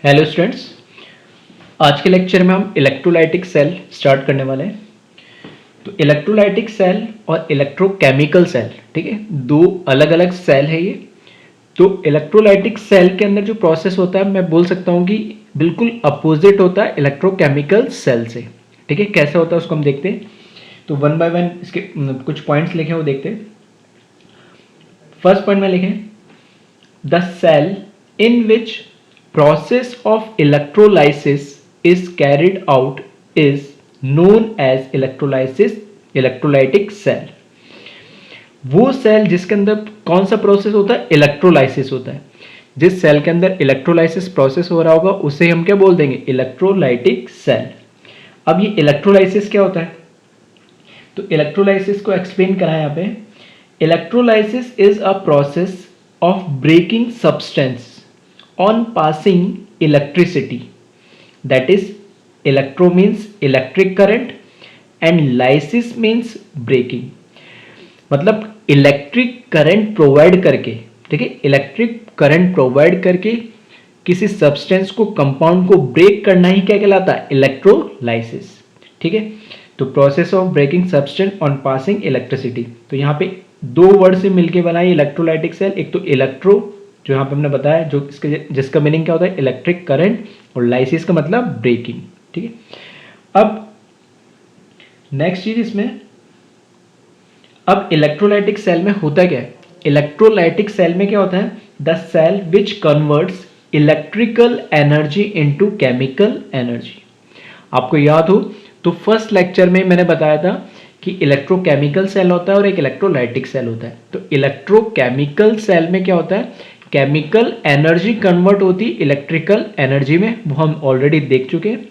Hello students, आज के lecture में हम इलेक्ट्रोलाइटिक सेल स्टार्ट करने वाले हैं। तो इलेक्ट्रोलाइटिक सेल और इलेक्ट्रोकेमिकल सेल, ठीक है, दो अलग अलग सेल है ये। तो इलेक्ट्रोलाइटिक सेल के अंदर जो प्रोसेस होता है मैं बोल सकता हूँ कि बिल्कुल अपोजिट होता है इलेक्ट्रोकेमिकल सेल से। ठीक है, कैसे होता है उसको हम देखते हैं। तो वन बाय वन इसके कुछ पॉइंट्स लिखे हैं वो देखते हैं। फर्स्ट पॉइंट में लिखें, the cell in which process of electrolysis is carried out is known as electrolytic cell। वो सेल जिसके अंदर कौन सा प्रोसेस होता है, इलेक्ट्रोलाइसिस होता है। जिस सेल के अंदर इलेक्ट्रोलाइसिस प्रोसेस हो रहा होगा उसे हम क्या बोल देंगे, इलेक्ट्रोलाइटिक सेल। अब ये इलेक्ट्रोलाइसिस क्या होता है, तो इलेक्ट्रोलाइसिस को एक्सप्लेन करा है यहाँ पे। Electrolysis is a process of breaking substance on passing electricity, that is electro means electric current and lysis means breaking। मतलब इलेक्ट्रिक करंट प्रोवाइड करके, ठीक है, इलेक्ट्रिक करंट प्रोवाइड करके किसी सब्सटेंस को, कंपाउंड को ब्रेक करना ही क्या कहलाता है, इलेक्ट्रोलाइसिस। ठीक है, तो process of breaking substance on passing electricity. तो यहाँ पे दो वर्ड से मिलके बनाई इलेक्ट्रोलाइटिक सेल। एक तो इलेक्ट्रो, जो यहाँ पे हमने बताया, जो इसके जिसका मीनिंग क्या होता है, इलेक्ट्रिक करंट, और लाइसिस का मतलब ब्रेकिंग। ठीक है, अब नेक्स्ट चीज इसमें, अब इलेक्ट्रोलाइटिक सेल में होता क्या है, इलेक्ट्रोलाइटिक सेल में क्या होता है, the cell which converts electrical energy into chemical energy. आपको याद हो तो फर्स्ट लेक्चर में मैंने बताया था कि इलेक्ट्रोकेमिकल सेल होता है और एक इलेक्ट्रोलाइटिक सेल होता है। तो इलेक्ट्रोकेमिकल सेल में क्या होता है, केमिकल एनर्जी कन्वर्ट होती इलेक्ट्रिकल एनर्जी में, वो हम ऑलरेडी देख चुके हैं।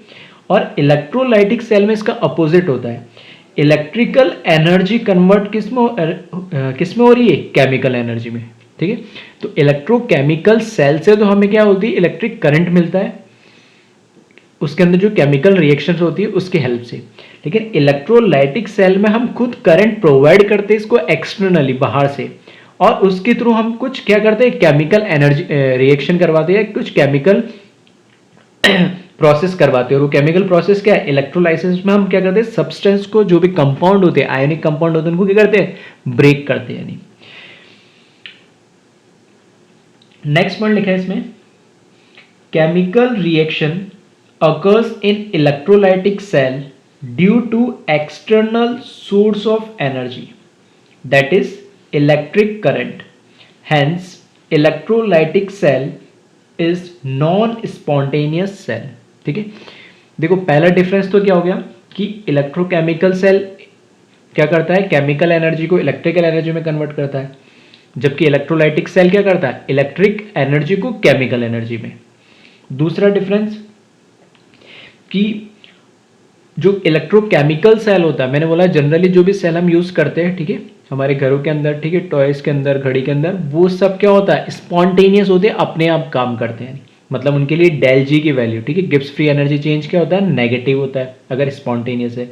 और इलेक्ट्रोलाइटिक सेल में इसका अपोजिट होता है, इलेक्ट्रिकल एनर्जी कन्वर्ट किस में हो रही है, केमिकल एनर्जी में। ठीक है, तो इलेक्ट्रोकेमिकल सेल से तो हमें क्या होती है, इलेक्ट्रिक करंट मिलता है, उसके अंदर जो केमिकल रिएक्शंस होती है उसकी हेल्प से। लेकिन इलेक्ट्रोलाइटिक सेल में हम खुद करंट प्रोवाइड करते हैं इसको एक्सटर्नली, बाहर से, और उसके थ्रू हम कुछ क्या करते हैं, केमिकल एनर्जी रिएक्शन करवाते हैं, कुछ केमिकल प्रोसेस करवाते हैं। और वो केमिकल प्रोसेस क्या है, इलेक्ट्रोलाइसिस में हम क्या करते हैं, सब्सटेंस को, जो भी कंपाउंड होते हैं, आयोनिक कंपाउंड होते हैं, उनको क्या करते हैं, ब्रेक करते हैं। यानी नेक्स्ट पॉइंट लिखा है इसमें, chemical reaction occurs in electrolytic cell due to external source of energy, that is electric current। Hence electrolytic cell is non spontaneous cell। ठीक है, देखो पहला डिफरेंस तो क्या हो गया कि इलेक्ट्रोकेमिकल सेल क्या करता है, केमिकल एनर्जी को इलेक्ट्रिकल एनर्जी में कन्वर्ट करता है, जबकि इलेक्ट्रोलाइटिक सेल क्या करता है, इलेक्ट्रिक एनर्जी को केमिकल एनर्जी में। दूसरा डिफरेंस कि जो इलेक्ट्रोकेमिकल सेल होता है, मैंने बोला जनरली जो भी सेल हम यूज करते हैं, ठीक है, हमारे घरों के अंदर, ठीक है, टॉयज के अंदर, घड़ी के अंदर, वो सब क्या होता है, स्पॉन्टेनियस होते हैं, अपने आप काम करते हैं। मतलब उनके लिए डेल जी की वैल्यू, ठीक है, गिब्स फ्री एनर्जी चेंज क्या होता है, नेगेटिव होता है अगर स्पॉन्टेनियस है।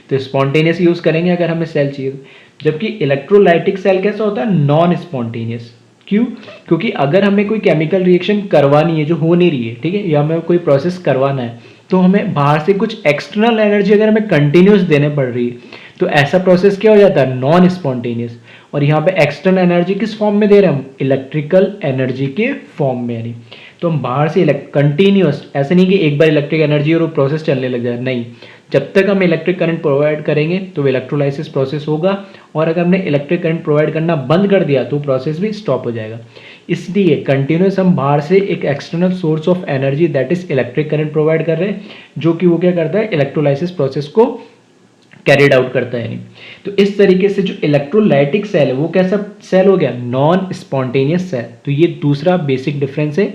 तो स्पॉन्टेनियस यूज करेंगे अगर हमें सेल चाहिए। जबकि इलेक्ट्रोलाइटिक सेल कैसा होता है, नॉन स्पॉन्टेनियस। क्यों, क्योंकि अगर हमें कोई केमिकल रिएक्शन करवानी है जो हो नहीं रही है, ठीक है, या हमें कोई प्रोसेस करवाना है, तो हमें बाहर से कुछ एक्सटर्नल एनर्जी अगर हमें कंटिन्यूस देने पड़ रही है, तो ऐसा प्रोसेस क्या हो जाता है, नॉन स्पॉन्टेनियस। और यहाँ पे एक्सटर्नल एनर्जी किस फॉर्म में दे रहे हैं हम, इलेक्ट्रिकल एनर्जी के फॉर्म में। यानी तो हम बाहर से कंटिन्यूस, ऐसे नहीं कि एक बार इलेक्ट्रिक एनर्जी और वो प्रोसेस चलने लग जाए, नहीं, जब तक हम इलेक्ट्रिक करंट प्रोवाइड करेंगे तो इलेक्ट्रोलाइसिस प्रोसेस होगा, और अगर हमने इलेक्ट्रिक करंट प्रोवाइड करना बंद कर दिया तो प्रोसेस भी स्टॉप हो जाएगा। इसलिए कंटिन्यूस हम बाहर से एक external source of energy, that is electric current provide कर रहे हैं, जो कि वो क्या करता है, इलेक्ट्रोलाइसिस प्रोसेस को कैरिड आउट करता है। तो इस तरीके से जो इलेक्ट्रोलाइटिक सेल है वो कैसा सेल हो गया, नॉन स्पॉन्टेनियस सेल। तो ये दूसरा बेसिक डिफरेंस है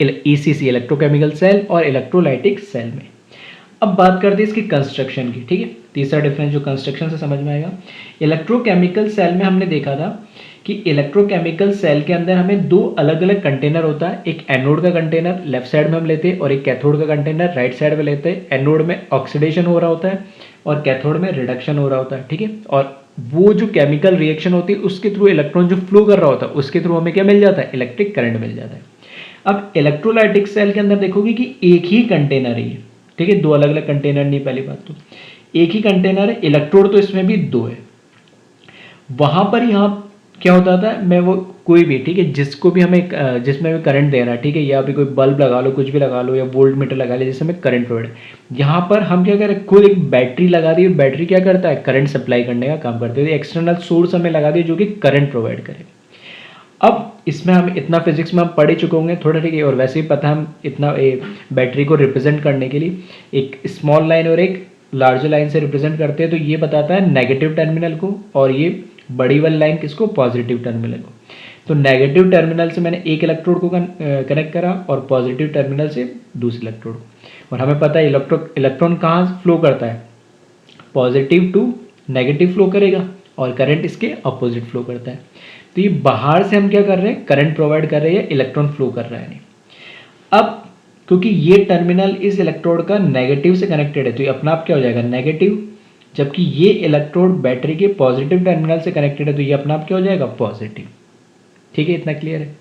ईसीसी, इलेक्ट्रोकेमिकल सेल और इलेक्ट्रोलाइटिक सेल में। अब बात करते हैं इसकी कंस्ट्रक्शन की। ठीक है, तीसरा डिफरेंस जो कंस्ट्रक्शन से समझ में आएगा, इलेक्ट्रोकेमिकल सेल में हमने देखा था कि इलेक्ट्रोकेमिकल सेल के अंदर हमें दो अलग अलग कंटेनर होता है, एक एनोड का कंटेनर लेफ्ट साइड में हम लेते हैं और एक कैथोड का कंटेनर राइट साइड में लेते हैं। एनोड में ऑक्सीडेशन हो रहा होता है और कैथोड में रिडक्शन हो रहा होता है। ठीक है, और वो जो केमिकल रिएक्शन होती है उसके थ्रू इलेक्ट्रॉन जो फ्लो कर रहा होता है उसके थ्रू हमें क्या मिल जाता है, इलेक्ट्रिक करंट मिल जाता है। अब इलेक्ट्रोलाइटिक सेल के अंदर देखोगे कि एक ही कंटेनर है ये, ठीक है, दो अलग अलग कंटेनर नहीं, पहली बात तो एक ही कंटेनर है, इलेक्ट्रोड तो इसमें भी दो है। वहां पर यहाँ क्या होता था, मैं वो कोई भी, ठीक है, जिसको भी हमें जिसमें भी करंट देना है, ठीक है, या भी कोई बल्ब लगा लो, कुछ भी लगा लो, या वोल्ट मीटर लगा लो, जिससे हमें करंट प्रोवाइड, यहाँ पर हम क्या करें, खुद एक बैटरी लगा दी, बैटरी क्या करता है, करंट सप्लाई करने का काम करती है, एक्सटर्नल सोर्स हमें लगा दी जो कि करंट प्रोवाइड करे। अब इसमें हम इतना फिजिक्स में हम पढ़ ही चुके होंगे थोड़ा, ठीक है, और वैसे ही पता है हम इतना बैटरी को रिप्रेजेंट करने के लिए एक स्मॉल लाइन और एक लार्जर लाइन से रिप्रेजेंट करते हैं, तो ये बताता है नेगेटिव टर्मिनल को, और ये बड़ी वाली लाइन किसको, पॉजिटिव टर्मिनल को। तो नेगेटिव टर्मिनल से मैंने एक इलेक्ट्रोड को कनेक्ट करा और पॉजिटिव टर्मिनल से दूसरे इलेक्ट्रोड को, और हमें पता है इलेक्ट्रॉन कहाँ फ्लो करता है, पॉजिटिव टू नेगेटिव फ्लो करेगा, और करंट इसके अपोजिट फ्लो करता है। तो ये बाहर से हम क्या कर रहे हैं, करंट प्रोवाइड कर रहे हैं, इलेक्ट्रॉन फ्लो कर रहा है नहीं। अब क्योंकि ये टर्मिनल इस इलेक्ट्रोड का नेगेटिव से कनेक्टेड है, तो ये अपना आप क्या हो जाएगा, नेगेटिव, जबकि ये इलेक्ट्रोड बैटरी के पॉजिटिव टर्मिनल से कनेक्टेड है, तो ये अपना आप क्या हो जाएगा, पॉजिटिव। ठीक है, इतना क्लियर है।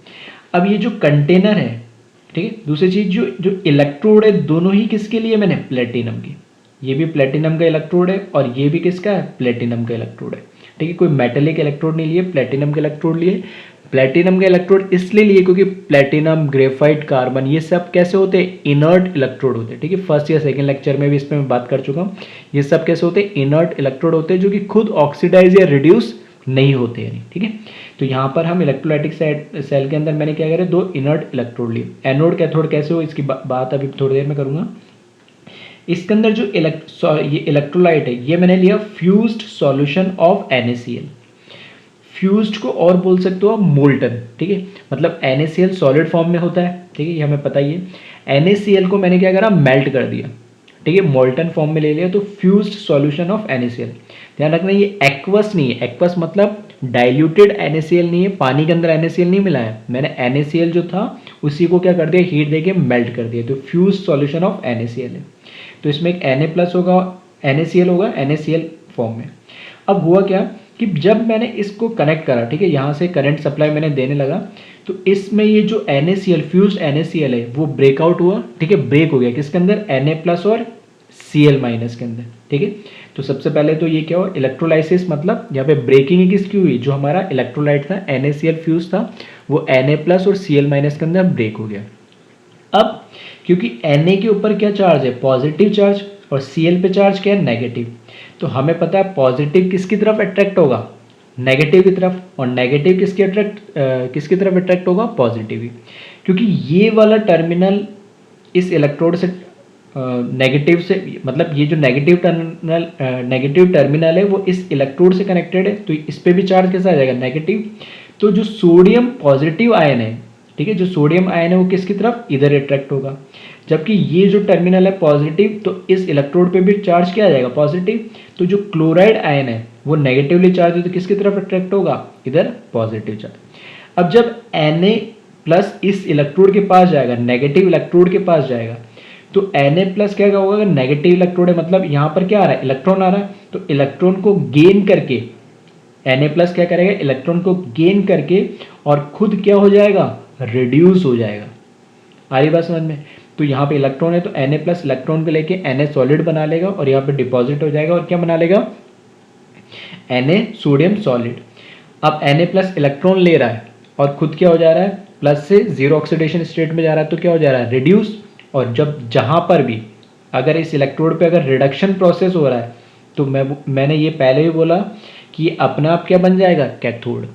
अब ये जो कंटेनर है, ठीक है, दूसरी चीज जो जो इलेक्ट्रोड है, दोनों ही किसके लिए मैंने, प्लेटिनम की, ये भी प्लेटिनम का इलेक्ट्रोड है और ये भी किसका है, प्लेटिनम का इलेक्ट्रोड है। ठीक है, कोई मेटेलिक इलेक्ट्रोड नहीं लिए, प्लेटिनम का इलेक्ट्रोड लिए। प्लेटिनम का इलेक्ट्रोड इसलिए लिए क्योंकि प्लेटिनम, ग्रेफाइट, कार्बन, ये सब कैसे होते हैं, इनर्ट इलेक्ट्रोड होते हैं। ठीक है, फर्स्ट या सेकंड लेक्चर में भी इस पर मैं बात कर चुका हूँ। ये सब कैसे होते हैं, इनर्ट इलेक्ट्रोड होते हैं, जो कि खुद ऑक्सीडाइज या रिड्यूस नहीं होते हैं। ठीक है, तो यहाँ पर हम इलेक्ट्रोलाइटिक सेल के अंदर मैंने क्या करे, दो इनर्ट इलेक्ट्रोड लिए। एनोड कैथोड कैसे हो, इसकी बात अभी थोड़ी देर में करूंगा। इसके अंदर जो ये इलेक्ट्रोलाइट है, ये मैंने लिया fused solution of NaCl। Fused को और बोल सकते हो आप मोल्टन। ठीक है, मतलब NaCl सॉलिड फॉर्म में होता है, ठीक है, ये हमें पता ही है। NaCl को मैंने क्या करा, मेल्ट कर दिया, ठीक है, मोल्टन फॉर्म में ले लिया, तो फ्यूज्ड सॉल्यूशन ऑफ NaCl। ध्यान रखना ये एक्वस नहीं है, एक्वस मतलब डाइल्यूटेड NaCl नहीं है, पानी के अंदर NaCl नहीं मिला है, मैंने NaCl जो था उसी को क्या कर दिया, हीट देके मेल्ट कर दिया, तो फ्यूज्ड सॉल्यूशन ऑफ NaCl है। तो इसमें एक Na+ होगा, NaCl होगा, NaCl फॉर्म में। अब हुआ क्या कि जब मैंने इसको कनेक्ट करा, ठीक है, यहाँ से करंट सप्लाई मैंने देने लगा, तो इसमें ये जो NaCl फ्यूज्ड NaCl है वो ब्रेकआउट हुआ, ठीक है, ब्रेक हो गया किसके अंदर, Na+ और Cl- के अंदर। ठीक है, तो सबसे पहले तो ये क्या हुआ, इलेक्ट्रोलाइसिस, मतलब यहाँ पे ब्रेकिंग किसकी हुई, जो हमारा इलेक्ट्रोलाइट था NaCl फ्यूज था वो Na+ और Cl- के अंदर ब्रेक हो गया। अब क्योंकि Na के ऊपर क्या चार्ज है, पॉजिटिव चार्ज, और Cl पे चार्ज क्या है, नेगेटिव, तो हमें पता है पॉजिटिव किसकी तरफ अट्रैक्ट होगा, नेगेटिव की तरफ, और नेगेटिव किसकी तरफ अट्रैक्ट होगा, पॉजिटिव ही, क्योंकि ये वाला टर्मिनल इस इलेक्ट्रोड से नेगेटिव से, मतलब ये जो नेगेटिव टर्मिनल है वो इस इलेक्ट्रोड से कनेक्टेड है, तो इस पे भी चार्ज कैसा आ जाएगा, नेगेटिव। तो जो सोडियम पॉजिटिव आयन है, ठीक है, जो सोडियम आयन है वो किसकी तरफ, इधर अट्रैक्ट होगा, जबकि ये जो टर्मिनल है पॉजिटिव, तो इस इलेक्ट्रोड पे भी चार्ज क्या आ जाएगा, पॉजिटिव। तो जो क्लोराइड आयन है वो नेगेटिवली चार्ज है, तो किसकी तरफ अट्रैक्ट होगा, इधर पॉजिटिव चार्ज। अब जब Na+ इस इलेक्ट्रोड के पास जाएगा, नेगेटिव इलेक्ट्रोड के पास जाएगा, तो Na+ क्या होगा, नेगेटिव इलेक्ट्रोड है, मतलब यहाँ पर क्या आ रहा है, इलेक्ट्रॉन आ रहा है, तो इलेक्ट्रॉन को गेन करके Na+ क्या करेगा, इलेक्ट्रॉन को गेन करके और खुद क्या हो जाएगा, रिड्यूस हो जाएगा। आ रही बात समझ में। तो यहाँ पे इलेक्ट्रॉन है, तो Na+ इलेक्ट्रॉन को लेके Na सॉलिड बना लेगा और यहाँ पे डिपॉजिट हो जाएगा, और क्या बना लेगा, Na सोडियम सॉलिड। अब Na+ इलेक्ट्रॉन ले रहा है और खुद क्या हो जा रहा है, प्लस से जीरो ऑक्सीडेशन स्टेट में जा रहा है, तो क्या हो जा रहा है, रिड्यूस। और जब जहां पर भी अगर इस इलेक्ट्रोड पे अगर रिडक्शन प्रोसेस हो रहा है, तो मैंने ये पहले भी बोला कि अपना आप क्या बन जाएगा, कैथोड।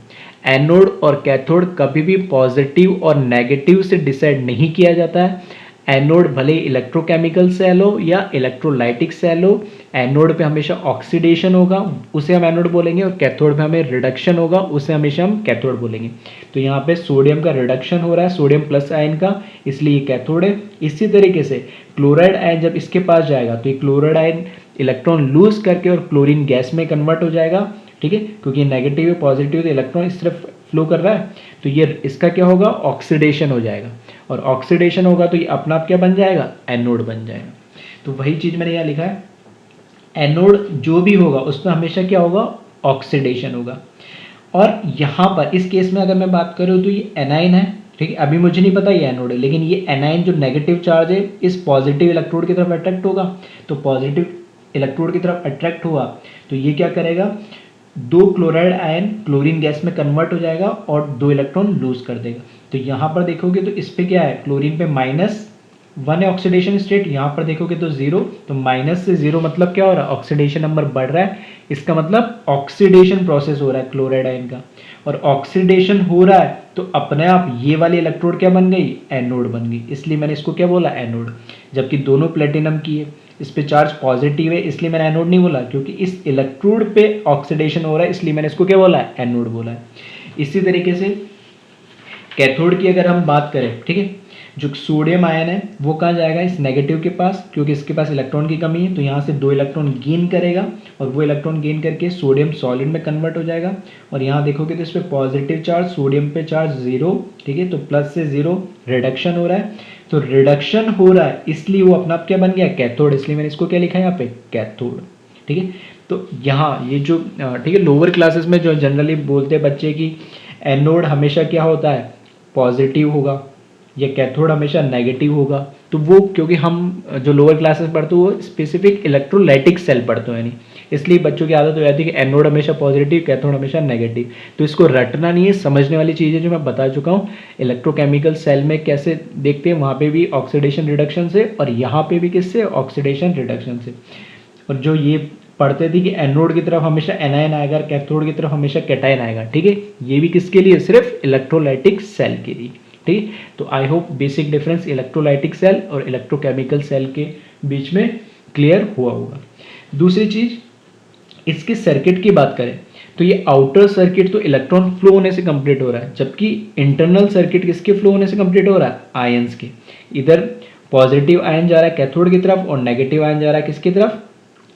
एनोड और कैथोड कभी भी पॉजिटिव और नेगेटिव से डिसाइड नहीं किया जाता है। एनोड भले इलेक्ट्रोकेमिकल सेल हो या इलेक्ट्रोलाइटिक सेल हो, एनोड पे हमेशा ऑक्सीडेशन होगा, उसे हम एनोड बोलेंगे, और कैथोड पे हमें रिडक्शन होगा, उसे हमेशा हम कैथोड बोलेंगे। तो यहाँ पे सोडियम का रिडक्शन हो रहा है, सोडियम+ आयन का, इसलिए ये कैथोड है। इसी तरीके से क्लोराइड आयन जब इसके पास जाएगा, तो ये क्लोराइड आयन इलेक्ट्रॉन लूज करके और क्लोरीन गैस में कन्वर्ट हो जाएगा। ठीक है, क्योंकि नेगेटिव पॉजिटिव तो इलेक्ट्रॉन इस तरफ फ्लो कर रहा है, तो ये इसका क्या होगा, ऑक्सीडेशन हो जाएगा, और ऑक्सीडेशन होगा तो ये अपना आप क्या बन जाएगा, एनोड बन जाएगा। तो वही चीज मैंने यहाँ लिखा है, एनोड जो भी होगा उसमें हमेशा क्या होगा, ऑक्सीडेशन होगा। और यहाँ पर इस केस में अगर मैं बात करूँ तो ये एनाइन है, ठीक है, अभी मुझे नहीं पता ये एनोड है, लेकिन ये एनायन जो नेगेटिव चार्ज है इस पॉजिटिव इलेक्ट्रोड की तरफ अट्रैक्ट होगा, तो पॉजिटिव इलेक्ट्रोड की तरफ अट्रैक्ट हुआ तो ये क्या करेगा, दो क्लोराइड आयन क्लोरीन गैस में कन्वर्ट हो जाएगा और दो इलेक्ट्रॉन लूज कर देगा। तो यहाँ पर देखोगे तो इस पे क्या है, क्लोरीन पे -1 है ऑक्सीडेशन स्टेट, यहाँ पर देखोगे तो 0, तो माइनस से 0 मतलब क्या हो रहा है, ऑक्सीडेशन नंबर बढ़ रहा है, इसका मतलब ऑक्सीडेशन प्रोसेस हो रहा है क्लोराइड आयन का, और ऑक्सीडेशन हो रहा है तो अपने आप ये वाली इलेक्ट्रोड क्या बन गई, एनोड बन गई, इसलिए मैंने इसको क्या बोला, एनोड। जबकि दोनों प्लेटिनम की है, इस पे चार्ज पॉजिटिव है इसलिए मैंने एनोड नहीं बोला, क्योंकि इस इलेक्ट्रोड पे ऑक्सीडेशन हो रहा है इसलिए मैंने इसको क्या बोला है, एनोड बोला है। इसी तरीके से कैथोड की अगर हम बात करें, ठीक है, जो सोडियम आयन है वो कहाँ जाएगा, इस नेगेटिव के पास, क्योंकि इसके पास इलेक्ट्रॉन की कमी है, तो यहाँ से 2 इलेक्ट्रॉन गेन करेगा और वो इलेक्ट्रॉन गेन करके सोडियम सॉलिड में कन्वर्ट हो जाएगा। और यहाँ देखोगे तो इस पर पॉजिटिव चार्ज, सोडियम पे चार्ज 0, ठीक है, तो प्लस से 0 रिडक्शन हो रहा है, तो रिडक्शन हो रहा है इसलिए वो अपना आप क्या बन गया, कैथोड, इसलिए मैंने इसको क्या लिखा है यहाँ पे, कैथोड। ठीक है, तो यहाँ ये जो ठीक है, लोअर क्लासेस में जो जनरली बोलते हैं बच्चे की एनोड हमेशा क्या होता है, पॉजिटिव होगा, या कैथोड हमेशा नेगेटिव होगा, तो वो क्योंकि हम जो लोअर क्लासेस पढ़ते हैं वो स्पेसिफिक इलेक्ट्रोलाइटिक सेल पढ़ते हैं, यानी इसलिए बच्चों की आदत हो जाती है कि एनोड हमेशा पॉजिटिव, कैथोड हमेशा नेगेटिव। तो इसको रटना नहीं है, समझने वाली चीज़ें जो मैं बता चुका हूँ, इलेक्ट्रोकेमिकल सेल में कैसे देखते हैं, वहाँ पे भी ऑक्सीडेशन रिडक्शन से, और यहाँ पे भी किससे, ऑक्सीडेशन रिडक्शन से। और जो ये पढ़ते थे कि एनोड की तरफ हमेशा एनायन आएगा, कैथोड की तरफ हमेशा कैटायन आएगा, ठीक है, ये भी किसके लिए, सिर्फ इलेक्ट्रोलाइटिक सेल के लिए। ठीक, तो I hope basic difference electrolytic cell और इलेक्ट्रोकेमिकल सेल के बीच में क्लियर हुआ होगा। दूसरी चीज, इसके सर्किट की बात करें तो ये आउटर सर्किट तो इलेक्ट्रॉन फ्लो होने से कंप्लीट हो रहा है, जबकि इंटरनल सर्किट किसके फ्लो होने से कंप्लीट हो रहा है, आयंस के। इधर पॉजिटिव आयन जा रहा है कैथोड की तरफ और नेगेटिव आयन जा रहा है किसकी तरफ,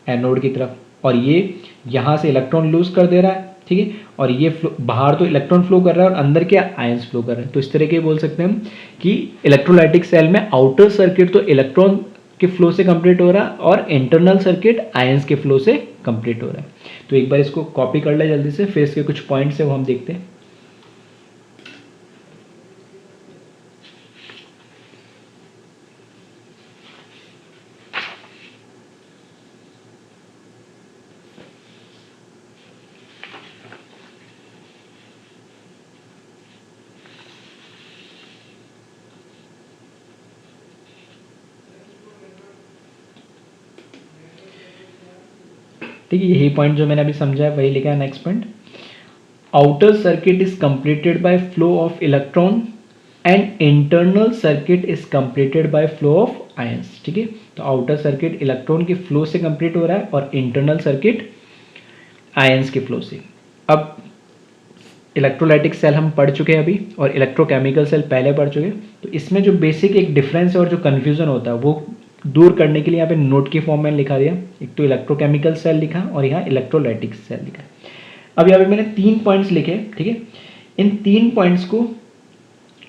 एनोड की तरफ, और ये यहाँ से इलेक्ट्रॉन लूज कर दे रहा है, ठीक है, और ये बाहर तो इलेक्ट्रॉन फ्लो कर रहा है और अंदर क्या, आयंस फ्लो कर रहे हैं। तो इस तरह के बोल सकते हैं हम कि इलेक्ट्रोलाइटिक सेल में आउटर सर्किट तो इलेक्ट्रॉन के फ्लो से कंप्लीट हो रहा है और इंटरनल सर्किट आयंस के फ्लो से कंप्लीट हो रहा है। तो एक बार इसको कॉपी कर ले जल्दी से, फिर इसके कुछ पॉइंट्स है वो हम देखते हैं। ठीक है, यही पॉइंट जो मैंने अभी समझा है वही लिखा है। Next point, outer circuit is completed by flow of electron and internal circuit is completed by flow of ions. ठीक है, तो आउटर सर्किट इलेक्ट्रॉन के फ्लो से कंप्लीट हो रहा है और इंटरनल सर्किट आयंस के फ्लो से। अब इलेक्ट्रोलाइटिक सेल हम पढ़ चुके हैं अभी और इलेक्ट्रोकेमिकल सेल पहले पढ़ चुके हैं, तो इसमें जो बेसिक एक डिफरेंस है और जो कन्फ्यूजन होता है वो दूर करने के लिए यहाँ पे नोट के फॉर्म में लिखा दिया। एक तो इलेक्ट्रोकेमिकल सेल लिखा और यहाँ इलेक्ट्रोलाइटिक सेल लिखा। अब यहाँ पे मैंने 3 पॉइंट्स लिखे, ठीक है, इन 3 पॉइंट्स को,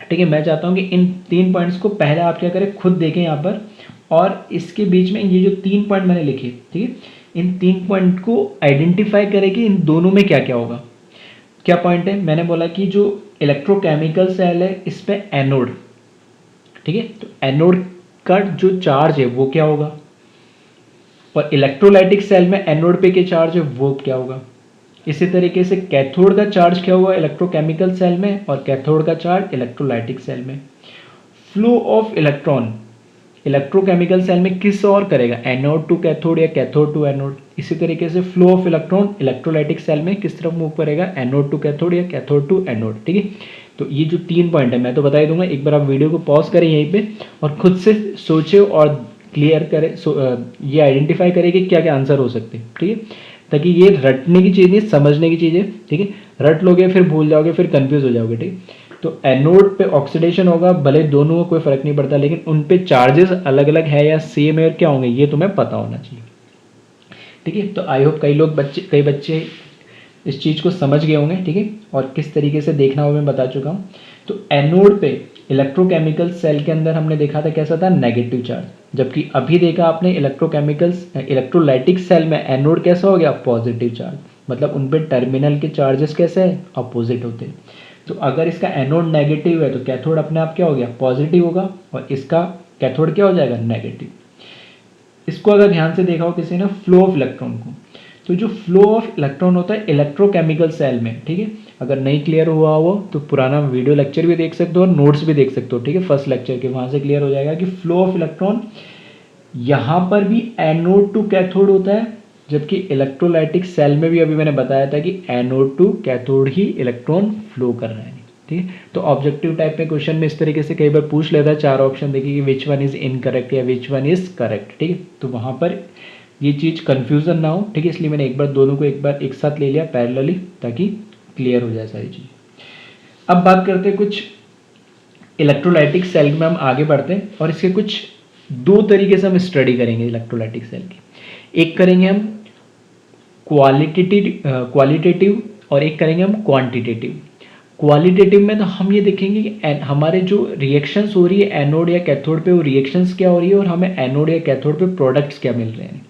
ठीक है, मैं चाहता हूँ कि इन 3 पॉइंट्स को पहले आप क्या करें, खुद देखें यहाँ पर, और इसके बीच में ये जो 3 पॉइंट मैंने लिखे, ठीक है, इन 3 पॉइंट को आइडेंटिफाई करें कि इन दोनों में क्या क्या होगा। क्या पॉइंट है, मैंने बोला कि जो इलेक्ट्रोकेमिकल सेल है इस पे एनोड, ठीक है, तो एनोड का जो चार्ज है वो क्या होगा, और इलेक्ट्रोलाइटिक सेल में एनोड पे के चार्ज है वो क्या होगा। इसी तरीके से कैथोड का चार्ज क्या होगा इलेक्ट्रोकेमिकल सेल में और कैथोड का चार्ज इलेक्ट्रोलाइटिक सेल में। Flow of electron electrochemical cell में किस और करेगा, एनोड टू कैथोड या कैथोड टू एनोड। इसी तरीके से flow of electron electrolytic cell में किस तरफ मूव करेगा, एनोड टू कैथोड या कैथोड टू एनोड। ठीक है, तो ये जो 3 पॉइंट है मैं तो बता ही दूंगा, एक बार आप वीडियो को पॉज करें यहीं पे और खुद से सोचे और क्लियर करें, ये आइडेंटिफाई करें कि क्या क्या आंसर हो सकते हैं। ठीक है, ताकि ये रटने की चीज़ नहीं, समझने की चीज़ है। ठीक है, रट लोगे फिर भूल जाओगे, फिर कंफ्यूज हो जाओगे। ठीक, तो एनोड पे ऑक्सीडेशन होगा, भले दोनों को कोई फर्क नहीं पड़ता, लेकिन उन पे चार्जेस अलग अलग है या सेम है और क्या होंगे ये तुम्हें पता होना चाहिए। ठीक है, तो आई होप कई बच्चे इस चीज़ को समझ गए होंगे। ठीक है, और किस तरीके से देखना हो मैं बता चुका हूँ। तो एनोड पे इलेक्ट्रोकेमिकल सेल के अंदर हमने देखा था कैसा था, नेगेटिव चार्ज, जबकि अभी देखा आपने इलेक्ट्रोलाइटिक सेल में एनोड कैसा हो गया, पॉजिटिव चार्ज, मतलब उन पे टर्मिनल के चार्जेस कैसे हैं, अपोजिट होते हैं। तो अगर इसका एनोड नेगेटिव है तो कैथोड अपने आप क्या हो गया, पॉजिटिव होगा, और इसका कैथोड क्या हो जाएगा, नेगेटिव। इसको अगर ध्यान से देखा हो किसी ने, फ्लो ऑफ इलेक्ट्रॉन को, तो जो फ्लो ऑफ इलेक्ट्रॉन होता है इलेक्ट्रोकेमिकल सेल में, ठीक है, अगर नहीं क्लियर हुआ हो तो पुराना वीडियो लेक्चर भी देख सकते हो और नोट्स भी देख सकते हो, ठीक है, फर्स्ट लेक्चर के, वहां से क्लियर हो जाएगा कि फ्लो ऑफ इलेक्ट्रॉन यहाँ पर भी एनोड टू कैथोड होता है, जबकि इलेक्ट्रोलाइटिक सेल में भी अभी मैंने बताया था कि एनोड टू कैथोड ही इलेक्ट्रॉन फ्लो कर रहे हैं, ठीक है। तो ऑब्जेक्टिव टाइप में क्वेश्चन में इस तरीके से कई बार पूछ लेता है, 4 ऑप्शन देखिए कि विच वन इज इनकरेक्ट या विच वन इज करेक्ट, ठीक है। तो वहाँ पर ये चीज़ कन्फ्यूजन ना हो, ठीक है, इसलिए मैंने एक बार दोनों को एक साथ ले लिया पैरेलली, ताकि क्लियर हो जाए सारी चीज़। अब बात करते हैं कुछ इलेक्ट्रोलाइटिक सेल में, हम आगे बढ़ते हैं और इसके कुछ 2 तरीके से हम स्टडी करेंगे इलेक्ट्रोलाइटिक सेल की। एक करेंगे हम क्वालिटेटिव और एक करेंगे हम क्वांटिटेटिव। क्वालिटेटिव में तो हम ये देखेंगे कि हमारे जो रिएक्शंस हो रही है एनोड या कैथोड पे, वो रिएक्शंस क्या हो रही है और हमें एनोड या कैथोड पे प्रोडक्ट्स क्या मिल रहे हैं,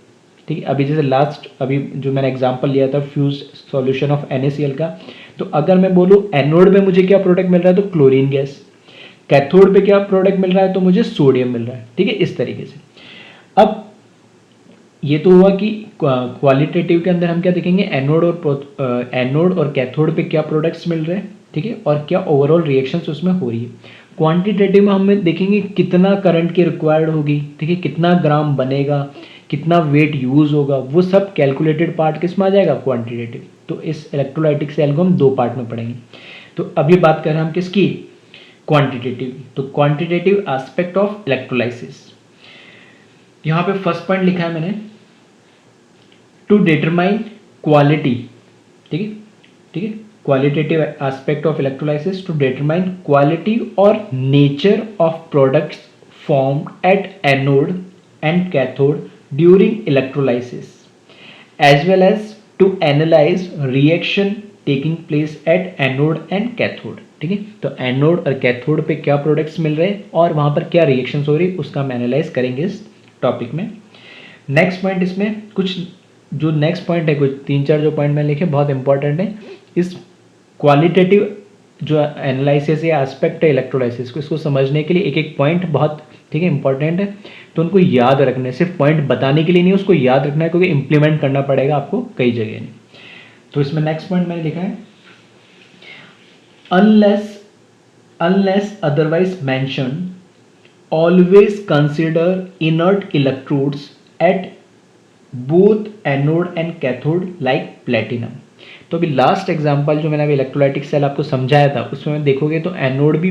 ठीक है। अभी जैसे लास्ट अभी जो मैंने एग्जांपल लिया था फ्यूज सॉल्यूशन ऑफ NaCl का, तो अगर मैं बोलूँ एनोड पे मुझे क्या प्रोडक्ट मिल रहा है तो क्लोरीन गैस, कैथोड पे क्या प्रोडक्ट मिल रहा है तो मुझे सोडियम मिल रहा है, ठीक है, इस तरीके से। अब ये तो हुआ कि क्वालिटेटिव के अंदर हम क्या देखेंगे, एनोड और कैथोड पे क्या प्रोडक्ट्स मिल रहे हैं, ठीक है, और क्या ओवरऑल रिएक्शंस उसमें हो रही है। क्वांटिटेटिव में हम देखेंगे कितना करंट की रिक्वायर्ड होगी, ठीक है, कितना ग्राम बनेगा, कितना वेट यूज होगा, वो सब कैलकुलेटेड पार्ट किस में आ जाएगा, क्वांटिटेटिव। तो इस इलेक्ट्रोलाइटिक सेल को हम 2 पार्ट में पढ़ेंगे। तो अभी बात कर रहे हैं हम किसकी, क्वांटिटेटिव। तो क्वांटिटेटिव एस्पेक्ट ऑफ इलेक्ट्रोलाइसिस, यहाँ पे फर्स्ट पॉइंट लिखा है मैंने, टू डिटरमाइन क्वालिटी, ठीक है, ठीक है, qualitative aspect of electrolysis to determine quality और nature of products formed at anode and cathode during electrolysis as well as to analyse reaction taking place at anode and cathode, ठीक है। तो anode और cathode पे क्या products मिल रहे हैं और वहां पर क्या रिएक्शंस हो रही है, उसका हम एनालाइज करेंगे इस टॉपिक में। नेक्स्ट पॉइंट, इसमें कुछ जो नेक्स्ट पॉइंट है, कुछ 3-4 जो पॉइंट मैंने लिखे बहुत इंपॉर्टेंट है। इस क्वालिटेटिव जो एनालिसिस या एस्पेक्ट है इलेक्ट्रोलाइसिस को, इसको समझने के लिए एक एक पॉइंट बहुत, ठीक है, इंपॉर्टेंट है, तो उनको याद रखने, सिर्फ पॉइंट बताने के लिए नहीं, उसको याद रखना है, क्योंकि इंप्लीमेंट करना पड़ेगा आपको कई जगह नहीं। तो इसमें नेक्स्ट पॉइंट मैंने लिखा है, unless otherwise mention always consider inert electrodes at both anode and cathode like platinum। तो अभी लास्ट एग्जांपल जो मैंने अभी इलेक्ट्रोलाइटिक सेल आपको समझाया था, उसमें देखोगे तो एनोड भी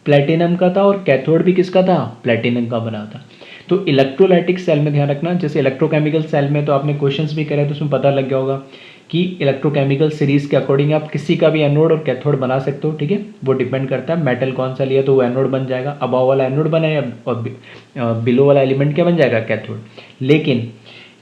प्लेटिनम का था और कैथोड भी किसका था, प्लेटिनम का बना था। तो इलेक्ट्रोलाइटिक सेल में ध्यान रखना, जैसे इलेक्ट्रोकेमिकल सेल में तो आपने क्वेश्चंस भी करे तो उसमें पता लग गया होगा कि इलेक्ट्रोकेमिकल सीरीज के अकॉर्डिंग आप किसी का भी एनोड और कैथोड बना सकते हो, ठीक है, वो डिपेंड करता है मेटल कौन सा लिया तो वो एनोड बन जाएगा, अबव वाला एनोड बनेगा और बिलो वाला एलिमेंट क्या बन जाएगा, कैथोड। लेकिन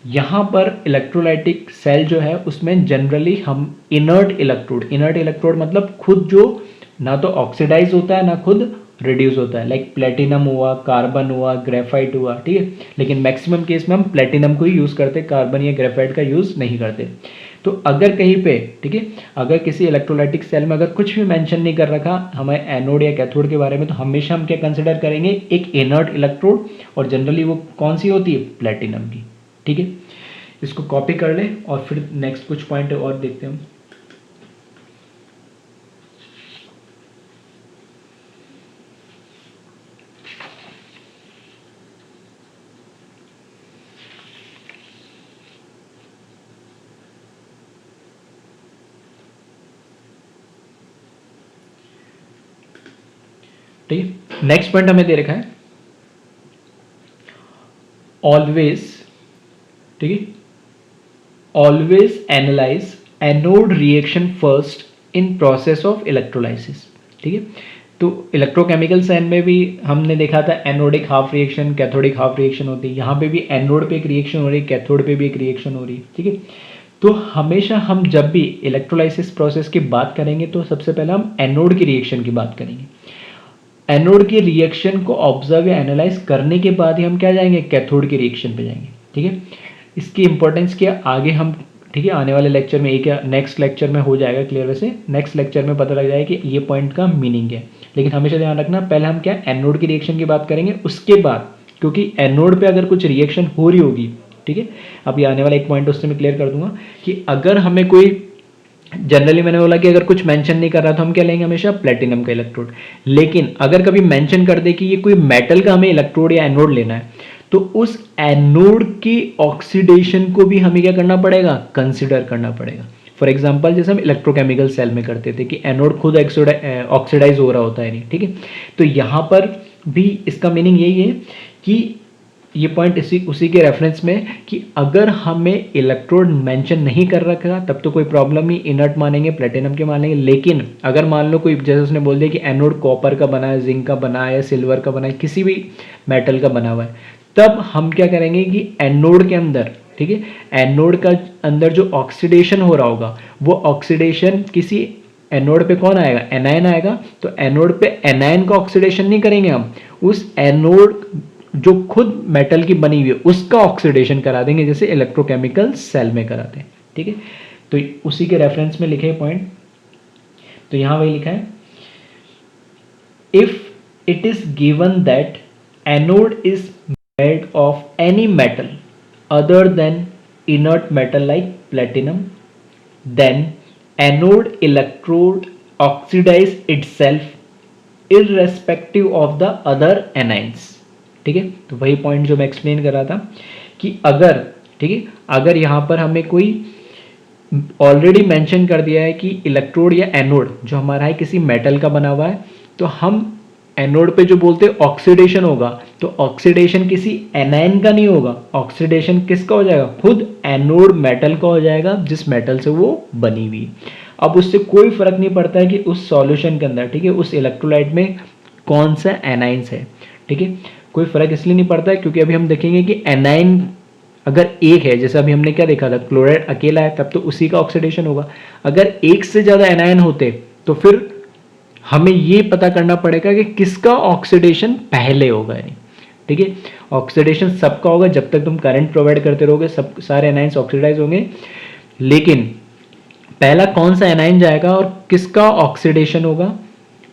यहाँ पर इलेक्ट्रोलाइटिक सेल जो है उसमें जनरली हम इनर्ट इलेक्ट्रोड मतलब खुद जो ना तो ऑक्सीडाइज होता है ना खुद रिड्यूस होता है, लाइक प्लेटिनम हुआ, कार्बन हुआ, ग्रेफाइट हुआ, ठीक है, लेकिन मैक्सिमम केस में हम प्लेटिनम को ही यूज़ करते, कार्बन या ग्रेफाइट का यूज़ नहीं करते। तो अगर कहीं पे, ठीक है, अगर किसी इलेक्ट्रोलाइटिक सेल में अगर कुछ भी मेंशन नहीं कर रखा हमें एनोड या कैथोड के बारे में, तो हमेशा हम क्या कंसिडर करेंगे, एक इनर्ट इलेक्ट्रोड, और जनरली वो कौन सी होती है, प्लेटिनम की, ठीक है। इसको कॉपी कर ले और फिर नेक्स्ट कुछ पॉइंट और देखते हैं हम। ठीक है, नेक्स्ट पॉइंट हमें दे रखा है, ऑलवेज, ठीक है, always analyse anode reaction first in process of electrolysis, ठीक है। तो इलेक्ट्रोकेमिकल सेल में भी हमने देखा था anodic half reaction, cathodic half reaction होती है, यहाँ पे भी एनोड पे एक रिएक्शन हो रही है, कैथोड पे भी एक रिएक्शन हो रही है, ठीक है। तो हमेशा हम जब भी इलेक्ट्रोलाइसिस प्रोसेस की बात करेंगे तो सबसे पहले हम एनोड की रिएक्शन की बात करेंगे। एनोड की रिएक्शन को ऑब्जर्व या एनालाइज करने के बाद ही हम क्या जाएंगे, कैथोड की रिएक्शन पे जाएंगे, ठीक है। इसकी इंपॉर्टेंस क्या आगे हम ठीक है, आने वाले लेक्चर में एक या नेक्स्ट लेक्चर में हो जाएगा क्लियर, वैसे नेक्स्ट लेक्चर में पता लग जाएगा कि ये पॉइंट का मीनिंग है। लेकिन हमेशा ध्यान रखना, पहले हम क्या एनोड की रिएक्शन की बात करेंगे, उसके बाद क्योंकि एनोड पे अगर कुछ रिएक्शन हो रही होगी, ठीक है, अब ये आने वाला एक पॉइंट उससे मैं क्लियर कर दूंगा कि अगर हमें कोई, जनरली मैंने बोला कि अगर कुछ मेंशन नहीं कर रहा तो हम क्या लेंगे, हमेशा प्लेटिनम का इलेक्ट्रोड। लेकिन अगर कभी मेंशन कर दे कि ये कोई मेटल का हमें इलेक्ट्रोड या एनोड लेना है, तो उस एनोड की ऑक्सीडेशन को भी हमें क्या करना पड़ेगा, कंसिडर करना पड़ेगा। फॉर एग्जांपल जैसे हम इलेक्ट्रोकेमिकल सेल में करते थे कि एनोड खुद ऑक्सीडाइज हो रहा होता है नहीं, ठीक है, तो यहां पर भी इसका मीनिंग यही है कि ये पॉइंट उसी के रेफरेंस में कि अगर हमें इलेक्ट्रोड मेंशन नहीं कर रखा तब तो कोई प्रॉब्लम नहीं, इनर्ट मानेंगे, प्लेटिनम के मानेंगे। लेकिन अगर मान लो कोई, जैसे उसने बोल दिया कि एनोड कॉपर का बना है, जिंक का बना है, सिल्वर का बना है, किसी भी मेटल का बना हुआ है, तब हम क्या करेंगे कि एनोड के अंदर, ठीक है, एनोड का अंदर जो ऑक्सीडेशन हो रहा होगा वो ऑक्सीडेशन किसी एनोड पे कौन आएगा, एनायन आएगा, तो एनोड पे एनायन का ऑक्सीडेशन नहीं करेंगे हम, उस एनोड जो खुद मेटल की बनी हुई है उसका ऑक्सीडेशन करा देंगे, जैसे इलेक्ट्रोकेमिकल सेल में कराते हैं, ठीक है। तो उसी के रेफरेंस में लिखे पॉइंट, तो यहां वही लिखा है, if it is given that anode is made of any metal other than inert metal like platinum, then anode electrode oxidize itself irrespective of the other anions। ठीक है, तो वही पॉइंट जो मैं एक्सप्लेन कर रहा था कि अगर, ठीक है, अगर यहां पर हमें कोई ऑलरेडी मेंशन कर दिया है कि इलेक्ट्रोड या एनोड जो हमारा है किसी मेटल का बना हुआ है, तो हम एनोड पे जो बोलते हैं ऑक्सीडेशन होगा, तो ऑक्सीडेशन किसी एनायन का नहीं होगा, ऑक्सीडेशन किसका हो जाएगा, खुद एनोड मेटल का हो जाएगा जिस मेटल से वो बनी हुई। अब उससे कोई फर्क नहीं पड़ता है कि उस सॉल्यूशन के अंदर, ठीक है, उस इलेक्ट्रोलाइट में कौन सा एनाइंस है, ठीक है, कोई फर्क इसलिए नहीं पड़ता है क्योंकि अभी हम देखेंगे कि एनाइन अगर एक है, जैसे अभी हमने क्या देखा था, क्लोराइड अकेला है तब तो उसी का ऑक्सीडेशन होगा, अगर एक से ज्यादा एनायन होते तो फिर हमें ये पता करना पड़ेगा कि किसका ऑक्सीडेशन पहले होगा, नहीं, ठीक है, ऑक्सीडेशन सबका होगा, जब तक तुम करंट प्रोवाइड करते रहोगे सब सारे एनाइंस ऑक्सीडाइज होंगे, लेकिन पहला कौन सा एनाइन जाएगा और किसका ऑक्सीडेशन होगा,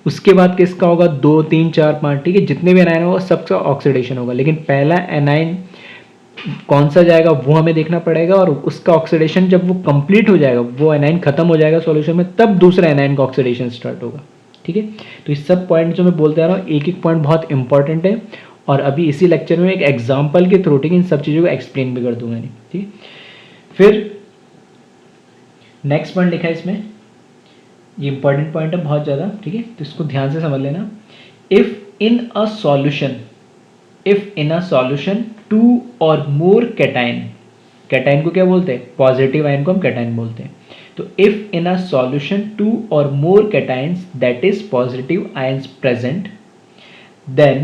उसके बाद किसका होगा, 2 3 4 5, ठीक है, जितने भी एनाइन होगा सबका ऑक्सीडेशन होगा, लेकिन पहला एनाइन कौन सा जाएगा वो हमें देखना पड़ेगा, और उसका ऑक्सीडेशन जब वो कंप्लीट हो जाएगा, वो एनाइन खत्म हो जाएगा सॉल्यूशन में, तब दूसरा एनाइन का ऑक्सीडेशन स्टार्ट होगा, ठीक है। तो इस सब पॉइंट जो मैं बोलते आ रहा हूँ, एक एक पॉइंट बहुत इंपॉर्टेंट है, और अभी इसी लेक्चर में एक एग्जाम्पल के थ्रू, ठीक है, इन सब चीज़ों को एक्सप्लेन भी कर दूंगा, नहीं, ठीक है। फिर नेक्स्ट पॉइंट लिखा है इसमें, ये इंपॉर्टेंट पॉइंट है बहुत ज़्यादा, ठीक है, तो इसको ध्यान से समझ लेना। If in a solution 2 or more cation, cation को क्या बोलते हैं, पॉजिटिव आयन को हम कैटाइन बोलते हैं, तो if in a solution 2 or more cations that is positive ions present, then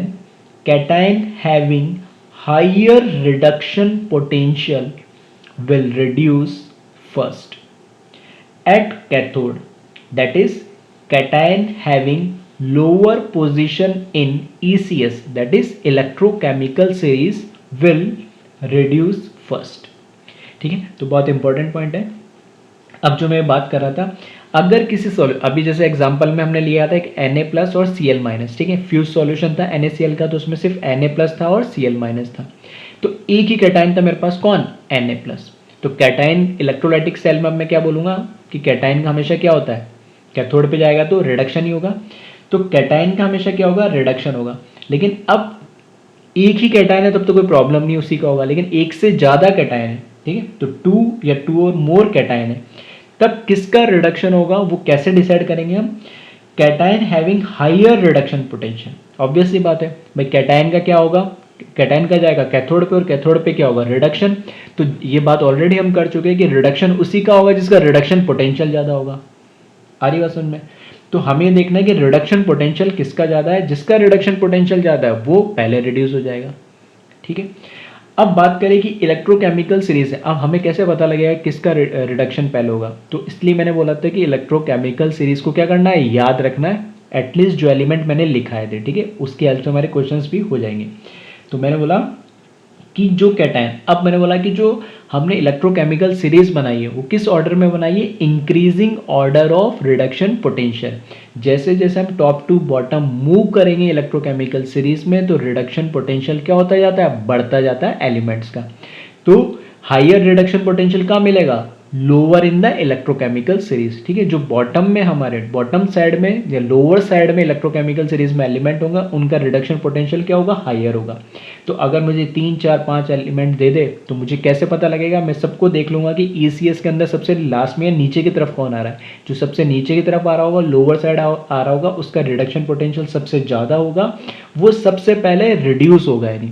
cation having higher reduction potential will reduce first at cathode, that is cation having lower position in ECS, that is electrochemical series, will reduce first। ठीक है, तो बहुत important point है। अब जो मैं बात कर रहा था, अगर किसी अभी जैसे एग्जांपल में हमने लिया था एक Na+ और Cl-, ठीक है, फ्यूज सॉल्यूशन था NaCl का, तो उसमें सिर्फ Na+ था और Cl- था, तो एक ही कैटाइन था मेरे पास, कौन, Na+। तो कैटाइन इलेक्ट्रोलाइटिक सेल में मैं क्या बोलूंगा कि कैटाइन का हमेशा क्या होता है, कैथोड पे जाएगा तो रिडक्शन ही होगा, तो कैटाइन का हमेशा क्या होगा, रिडक्शन होगा। लेकिन अब एक ही कैटाइन है तब तो कोई प्रॉब्लम नहीं, उसी का होगा, लेकिन एक से ज्यादा कैटाइन है, ठीक है, तो 2 या 2 और मोर कैटाइन है, तब किसका रिडक्शन होगा वो कैसे डिसाइड करेंगे हम, cation having higher reduction potential. Obvious सी बात है भाई, कैटाइन का क्या होगा, कैटाइन का जाएगा कैथोड पे, और कैथोड पे क्या होगा, रिडक्शन। तो ये बात ऑलरेडी हम कर चुके हैं कि रिडक्शन उसी का होगा जिसका रिडक्शन पोटेंशियल ज्यादा होगा। आ रही बात समझ में? तो हमें देखना है कि रिडक्शन पोटेंशियल किसका ज्यादा है, जिसका रिडक्शन पोटेंशियल ज्यादा है वो पहले रिड्यूस हो जाएगा, ठीक है। अब बात करें कि इलेक्ट्रोकेमिकल सीरीज है, अब हमें कैसे पता लगेगा किसका रिडक्शन पहले होगा, तो इसलिए मैंने बोला था कि इलेक्ट्रोकेमिकल सीरीज को क्या करना है, याद रखना है, एटलीस्ट जो एलिमेंट मैंने लिखा है, ठीक है, उसकी हेल्प से हमारे क्वेश्चंस भी हो जाएंगे। तो मैंने बोला कि जो कैटायन, अब मैंने बोला कि जो हमने इलेक्ट्रोकेमिकल सीरीज बनाई है वो किस ऑर्डर में बनाई है, increasing order of reduction potential. जैसे जैसे हम टॉप टू बॉटम मूव करेंगे इलेक्ट्रोकेमिकल सीरीज में तो रिडक्शन पोटेंशियल क्या होता जाता है, बढ़ता जाता है एलिमेंट्स का। तो हायर रिडक्शन पोटेंशियल कहाँ मिलेगा, lower in the electrochemical series. ठीक है, जो बॉटम में हमारे बॉटम साइड में या लोअर साइड में इलेक्ट्रोकेमिकल सीरीज में एलिमेंट होगा उनका रिडक्शन पोटेंशियल क्या होगा, हायर होगा। तो अगर मुझे 3 4 5 एलिमेंट दे दे तो मुझे कैसे पता लगेगा, मैं सबको देख लूंगा कि ईसीएस के अंदर सबसे लास्ट में या नीचे की तरफ कौन आ रहा है। जो सबसे नीचे की तरफ आ रहा होगा, लोअर साइड आ रहा होगा, उसका रिडक्शन पोटेंशियल सबसे ज़्यादा होगा, वो सबसे पहले रिड्यूस होगा। यानी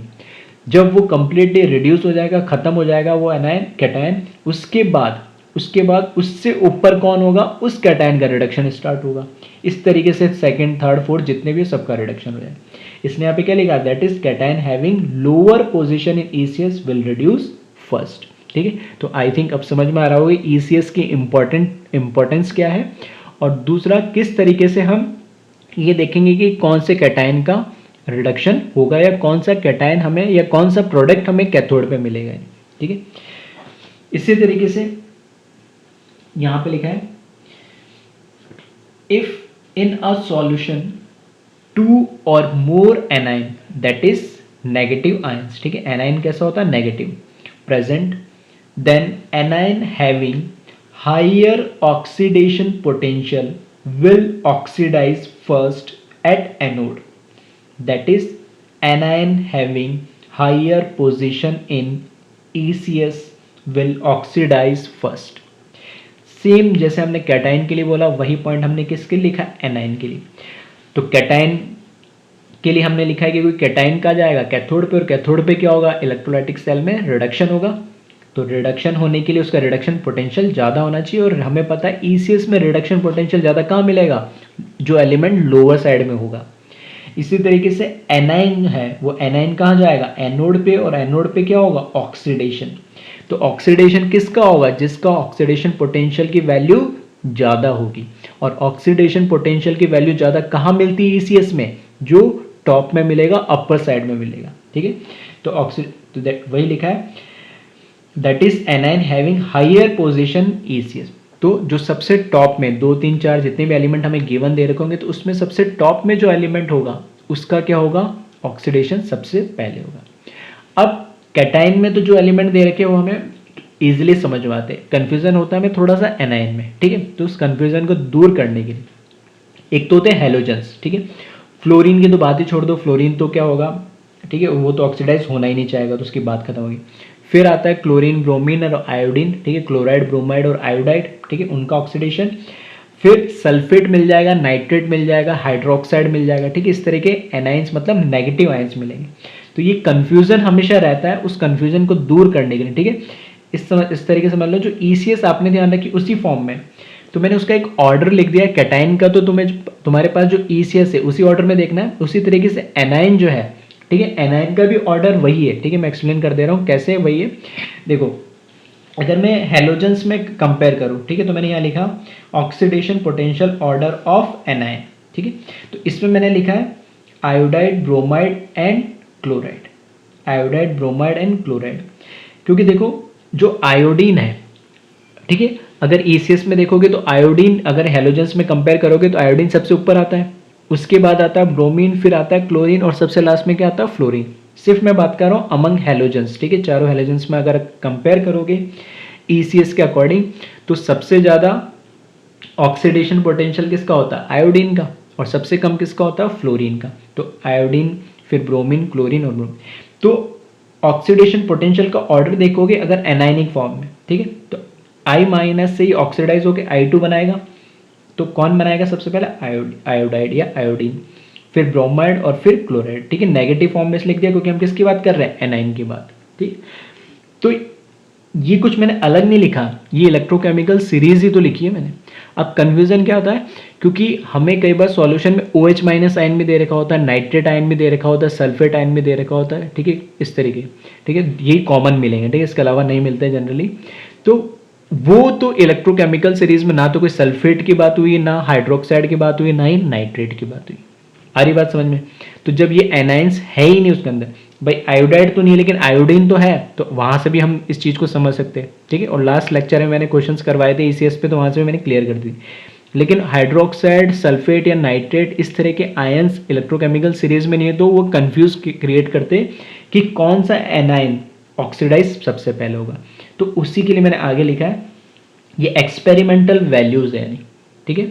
जब वो कंप्लीटली रिड्यूस हो जाएगा, खत्म हो जाएगा वो एनायन कैटायन, उसके बाद उससे ऊपर कौन होगा, उस कैटायन का रिडक्शन स्टार्ट होगा। इस तरीके से सेकंड थर्ड फोर्थ जितने भी सबका रिडक्शन हो जाए। इसने यहाँ पे क्या लिखा, that is cation having lower position in ECS will reduce first. ठीक है, तो आई थिंक अब समझ में आ रहा होगा ईसीएस की इंपॉर्टेंस क्या है, और दूसरा किस तरीके से हम ये देखेंगे कि कौन से कैटायन का रिडक्शन होगा या कौन सा कैटायन हमें या कौन सा प्रोडक्ट हमें कैथोड पे मिलेगा। ठीक है, इसी तरीके से यहां पे लिखा है, if in a solution 2 or more anion that is negative ions. ठीक है, एनाइन कैसा होता है, negative present, then anion having higher oxidation potential will oxidise first at anode. That is anion having higher position in ECS will oxidize first। Same जैसे हमने cation के लिए बोला वही पॉइंट हमने किसके लिए लिखा, एनायन के लिए। तो कैटायन के लिए हमने लिखा है कि कोई कैटायन कहाँ जाएगा, कैथोड पे, और कैथोड पे क्या होगा, इलेक्ट्रोलाइटिक सेल में रिडक्शन होगा। तो रिडक्शन होने के लिए उसका रिडक्शन पोटेंशियल ज़्यादा होना चाहिए, और हमें पता है ईसीएस में रिडक्शन पोटेंशियल ज़्यादा कहाँ मिलेगा, जो एलिमेंट लोअर साइड में होगा। इसी तरीके से एनाइन है, वो एनाइन कहाँ जाएगा, एनोड पे, और एनोड पे क्या होगा, ऑक्सीडेशन। तो ऑक्सीडेशन किसका होगा, जिसका ऑक्सीडेशन पोटेंशियल की वैल्यू ज़्यादा होगी। और ऑक्सीडेशन पोटेंशियल की वैल्यू ज़्यादा कहाँ मिलती है ईसीएस में, जो टॉप में मिलेगा, अपर साइड में मिलेगा। ठीक है, तो वही लिखा है, that is anion having higher position ECS. तो जो सबसे टॉप में 2 3 4 जितने भी एलिमेंट हमें गिवन दे रखे होंगे, तो उसमें सबसे टॉप में जो एलिमेंट होगा उसका क्या होगा, ऑक्सीडेशन सबसे पहले होगा। अब कैटायन में तो जो एलिमेंट दे रखे वो हमें इजीली समझ में आते हैं, कन्फ्यूजन होता है हमें थोड़ा सा एनायन में। ठीक है, तो उस कन्फ्यूजन को दूर करने के लिए एक तो होते हैं हेलोजेंस। ठीक है, फ्लोरीन की तो बात ही छोड़ दो, फ्लोरीन तो क्या होगा, ठीक है, वो तो ऑक्सीडाइज होना ही नहीं चाहेगा, तो उसकी बात खत्म होगी। फिर आता है क्लोरीन, ब्रोमीन और आयोडीन। ठीक है, क्लोराइड, ब्रोमाइड और आयोडाइड, ठीक है, उनका ऑक्सीडेशन। फिर सल्फेट मिल जाएगा, नाइट्रेट मिल जाएगा, हाइड्रोक्साइड मिल जाएगा। ठीक है, इस तरह के एनाइंस मतलब नेगेटिव आयंस मिलेंगे। तो ये कंफ्यूजन हमेशा रहता है, उस कंफ्यूजन को दूर करने के लिए। ठीक है, इस तरीके से मान लो जो ईसीएस आपने ध्यान रखी उसी फॉर्म में, तो मैंने उसका एक ऑर्डर लिख दिया कैटाइन का, तो तुम्हारे पास जो ईसीएस है उसी ऑर्डर में देखना है। उसी तरीके से एनाइन जो है, ठीक है, एनाइन का भी ऑर्डर वही है। ठीक है, मैं एक्सप्लेन कर दे रहा हूँ कैसे वही है। देखो, अगर मैं हेलोजेंस में कंपेयर करूँ, ठीक है, तो मैंने यहाँ लिखा oxidation potential order of anion. ठीक है, तो इसमें मैंने लिखा है iodide, bromide and chloride, iodide, bromide and chloride. क्योंकि देखो जो आयोडीन है, ठीक है, अगर ईसीएस में देखोगे तो आयोडीन, अगर हेलोजेंस में कंपेयर करोगे तो आयोडीन सबसे ऊपर आता है, उसके बाद आता है ब्रोमीन, फिर आता है क्लोरीन, और सबसे लास्ट में क्या आता है, फ्लोरीन। सिर्फ मैं बात कर रहा हूँ अमंग हेलोजेंस। ठीक है, चारों हेलोजेंस में अगर कंपेयर करोगे ईसीएस के अकॉर्डिंग, तो सबसे ज़्यादा ऑक्सीडेशन पोटेंशियल किसका होता है, आयोडीन का, और सबसे कम किसका होता है, फ्लोरीन का। तो आयोडीन, फिर ब्रोमीन, क्लोरीन और ब्रोमीन। तो ऑक्सीडेशन पोटेंशियल का ऑर्डर देखोगे अगर एनाइनिक फॉर्म में, ठीक है, तो I माइनस से ही ऑक्सीडाइज होकर I2 बनाएगा। तो कौन बनाएगा सबसे पहले, आयोडाइड या आयोडीन, फिर ब्रोमाइड और फिर क्लोराइड। ठीक है, नेगेटिव फॉर्म में से लिख दिया क्योंकि हम किसकी बात कर रहे हैं, एनाइन की बात। ठीक, तो ये कुछ मैंने अलग नहीं लिखा, ये इलेक्ट्रोकेमिकल सीरीज ही तो लिखी है मैंने। अब कन्फ्यूजन क्या होता है, क्योंकि हमें कई बार सॉल्यूशन में OH माइनस आयन भी दे रखा होता है, नाइट्रेट आयन भी दे रखा होता है, सल्फेट आयन भी दे रखा होता है। ठीक है, इस तरीके, ठीक है, यही कॉमन मिलेंगे। ठीक है, इसके अलावा नहीं मिलते जनरली। तो वो तो इलेक्ट्रोकेमिकल सीरीज में ना तो कोई सल्फेट की बात हुई, ना हाइड्रोक्साइड की बात हुई, ना ही नाइट्रेट की बात हुई। आ रही बात समझ में? तो जब ये एनाइंस है ही नहीं उसके अंदर, भाई आयोडाइड तो नहीं लेकिन आयोडीन तो है, तो वहां से भी हम इस चीज को समझ सकते हैं, ठीक है। और लास्ट लेक्चर में मैंने क्वेश्चंस करवाए थे ईसीएस पे, तो वहां से भी मैंने क्लियर कर दी। लेकिन हाइड्रोक्साइड, सल्फेट या नाइट्रेट इस तरह के आयंस इलेक्ट्रोकेमिकल सीरीज में नहीं है, तो वो कंफ्यूज क्रिएट करते कि कौन सा एनाइन ऑक्सीडाइज सबसे पहले होगा। तो उसी के लिए मैंने आगे लिखा है, ये एक्सपेरिमेंटल वैल्यूज है यानी, ठीक है।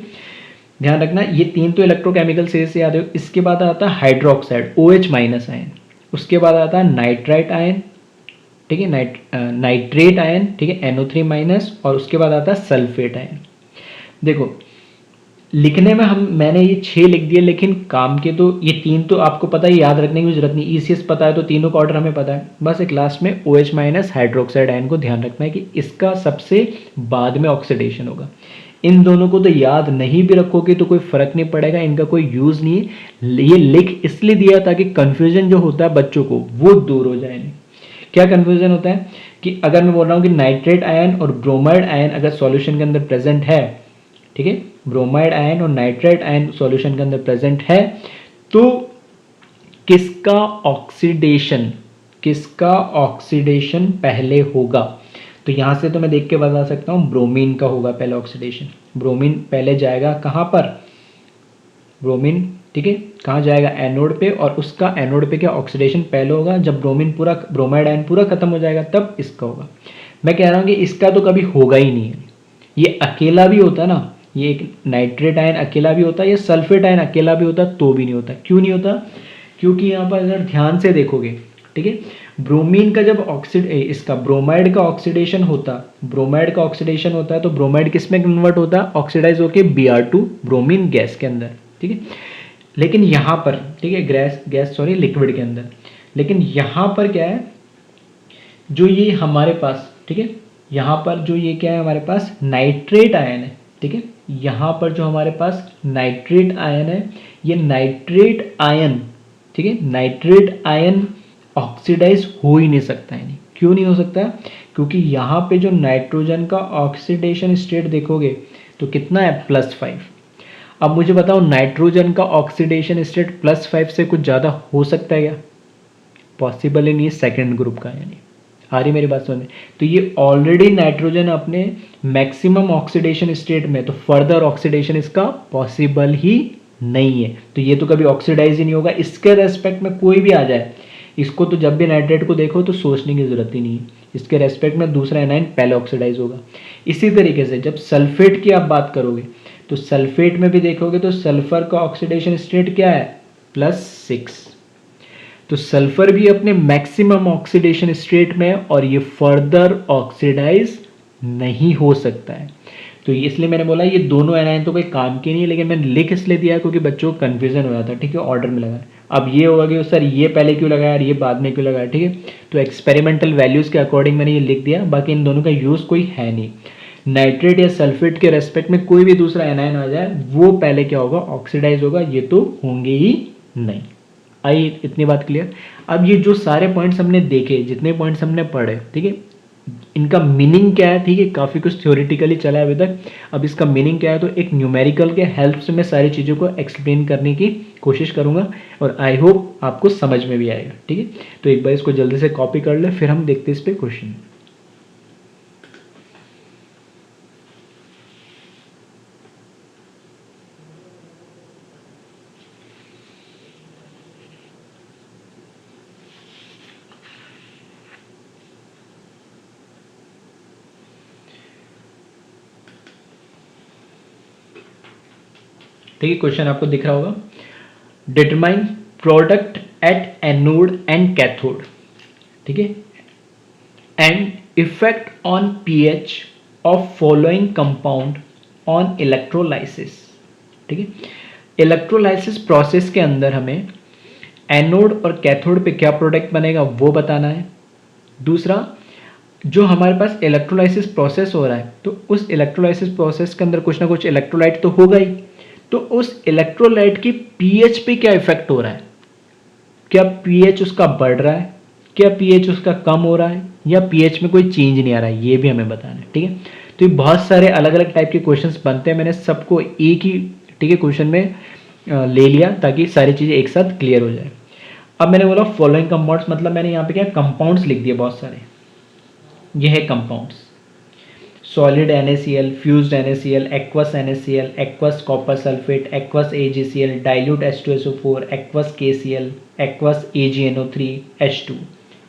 ध्यान रखना, ये तीन तो इलेक्ट्रोकेमिकल सीरीज से याद है। इसके बाद आता है हाइड्रोक्साइड, OH माइनस आयन। उसके बाद आता है नाइट्राइट आयन, ठीक है, नाइट्रेट आयन, ठीक है, NO3 माइनस। और उसके बाद आता है सल्फेट आयन। देखो लिखने में मैंने ये 6 लिख दिए, लेकिन काम के तो ये तीन तो आपको पता है, याद रखने की जरूरत नहीं। ईसीएस पता है तो तीनों का ऑर्डर हमें पता है। बस एक लास्ट में OH माइनस हाइड्रोक्साइड आयन को ध्यान रखना है कि इसका सबसे बाद में ऑक्सीडेशन होगा। इन दोनों को तो याद नहीं भी रखोगे तो कोई फर्क नहीं पड़ेगा, इनका कोई यूज नहीं है। ये लिख इसलिए दिया ताकि कंफ्यूजन जो होता है बच्चों को वो दूर हो जाए। क्या कंफ्यूजन होता है कि अगर मैं बोल रहा हूँ कि नाइट्रेट आयन और ब्रोमाइड आयन अगर सॉल्यूशन के अंदर प्रेजेंट है, ठीक है, ब्रोमाइड आयन और नाइट्रेट आयन सॉल्यूशन के अंदर प्रेजेंट है, तो किसका ऑक्सीडेशन पहले होगा? तो यहां से तो मैं देख के बता सकता हूं, ब्रोमीन का होगा पहले ऑक्सीडेशन। ब्रोमीन पहले जाएगा कहां पर? ब्रोमीन, ठीक है, कहां जाएगा? एनोड पे, और उसका एनोड पे क्या ऑक्सीडेशन पहले होगा? जब ब्रोमाइड आयन पूरा खत्म हो जाएगा तब इसका होगा। मैं कह रहा हूं कि इसका तो कभी होगा ही नहीं है। ये अकेला भी होता ना, ये एक नाइट्रेट आयन अकेला भी होता है, ये सल्फेट आयन अकेला भी होता तो भी नहीं होता। क्यों नहीं होता? क्योंकि यहाँ पर अगर ध्यान से देखोगे, ठीक है, ब्रोमीन का जब इसका ब्रोमाइड का ऑक्सीडेशन होता है तो ब्रोमाइड किस में कन्वर्ट होता है? ऑक्सीडाइज होके Br2 ब्रोमीन गैस के अंदर, ठीक है। लेकिन यहाँ पर, ठीक है, लिक्विड के अंदर। लेकिन यहाँ पर क्या है, जो ये हमारे पास, ठीक है, यहाँ पर जो ये क्या है हमारे पास नाइट्रेट आयन है, ठीक है, यहाँ पर जो हमारे पास नाइट्रेट आयन है, ये नाइट्रेट आयन, ठीक है, नाइट्रेट आयन ऑक्सीडाइज हो ही नहीं सकता है। क्यों नहीं हो सकता? क्योंकि यहाँ पे जो नाइट्रोजन का ऑक्सीडेशन स्टेट देखोगे तो कितना है? +5। अब मुझे बताओ नाइट्रोजन का ऑक्सीडेशन स्टेट +5 से कुछ ज़्यादा हो सकता है क्या? पॉसिबल ही नहीं है सेकेंड ग्रुप का, यानी आ रही मेरी बात समझ में? तो ये ऑलरेडी नाइट्रोजन अपने मैक्सिमम ऑक्सीडेशन स्टेट में, तो फर्दर ऑक्सीडेशन इसका पॉसिबल ही नहीं है। तो ये तो कभी ऑक्सीडाइज ही नहीं होगा। इसके रेस्पेक्ट में कोई भी आ जाए, इसको तो जब भी नाइट्रेट को देखो तो सोचने की जरूरत ही नहीं है, इसके रेस्पेक्ट में दूसरा एनाइन पहले ऑक्सीडाइज होगा। इसी तरीके से जब सल्फेट की आप बात करोगे तो सल्फेट में भी देखोगे तो सल्फर का ऑक्सीडेशन स्टेट क्या है? +6। तो सल्फर भी अपने मैक्सिमम ऑक्सीडेशन स्टेट में, और ये फर्दर ऑक्सीडाइज नहीं हो सकता है। तो इसलिए मैंने बोला ये दोनों एनाइन तो कोई काम के नहीं है, लेकिन मैंने लिख इसलिए दिया क्योंकि बच्चों को कन्फ्यूजन हो जाता है, ठीक है, ऑर्डर में लगा। अब ये होगा कि सर ये पहले क्यों लगाया और ये बाद में क्यों लगाया, ठीक है। तो एक्सपेरिमेंटल वैल्यूज के अकॉर्डिंग मैंने ये लिख दिया, बाकी इन दोनों का यूज कोई है नहीं। नाइट्रेट या सल्फेट के रेस्पेक्ट में कोई भी दूसरा एनाइन आ जाए वो पहले क्या होगा? ऑक्सीडाइज होगा, ये तो होंगे ही नहीं। आई इतनी बात क्लियर? अब ये जो सारे पॉइंट्स हमने देखे, जितने पॉइंट्स हमने पढ़े, ठीक है, इनका मीनिंग क्या है? ठीक है, काफ़ी कुछ थ्योरेटिकली चला है अभी तक। अब इसका मीनिंग क्या है, तो एक न्यूमेरिकल के हेल्प से मैं सारी चीज़ों को एक्सप्लेन करने की कोशिश करूंगा, और आई होप आपको समझ में भी आएगा, ठीक है। तो एक बार इसको जल्दी से कॉपी कर ले, फिर हम देखते हैं इस पर क्वेश्चन। ठीक है, क्वेश्चन आपको दिख रहा होगा। Determine product at anode and cathode, ठीक है, and effect on pH of following compound on electrolysis, ठीक है। इलेक्ट्रोलाइसिस प्रोसेस के अंदर हमें एनोड और कैथोड पे क्या प्रोडक्ट बनेगा वो बताना है। दूसरा, जो हमारे पास इलेक्ट्रोलाइसिस प्रोसेस हो रहा है, तो उस इलेक्ट्रोलाइसिस प्रोसेस के अंदर कुछ ना कुछ इलेक्ट्रोलाइट तो होगा ही, तो उस इलेक्ट्रोलाइट की पीएच पे क्या इफेक्ट हो रहा है? क्या पीएच उसका बढ़ रहा है, क्या पीएच उसका कम हो रहा है, या पीएच में कोई चेंज नहीं आ रहा है, ये भी हमें बताना है, ठीक है। तो ये बहुत सारे अलग अलग टाइप के क्वेश्चंस बनते हैं, मैंने सबको एक ही, ठीक है, क्वेश्चन में ले लिया ताकि सारी चीज़ें एक साथ क्लियर हो जाए। अब मैंने बोला फॉलोइंग कंपाउंड्स, मतलब मैंने यहाँ पे क्या कंपाउंड्स लिख दिए बहुत सारे। ये है compounds, solid NaCl, fused NaCl, aqueous NaCl, aqueous copper sulphate, aqueous AgCl, dilute H2SO4, aqueous KCl, aqueous AgNO3, H2।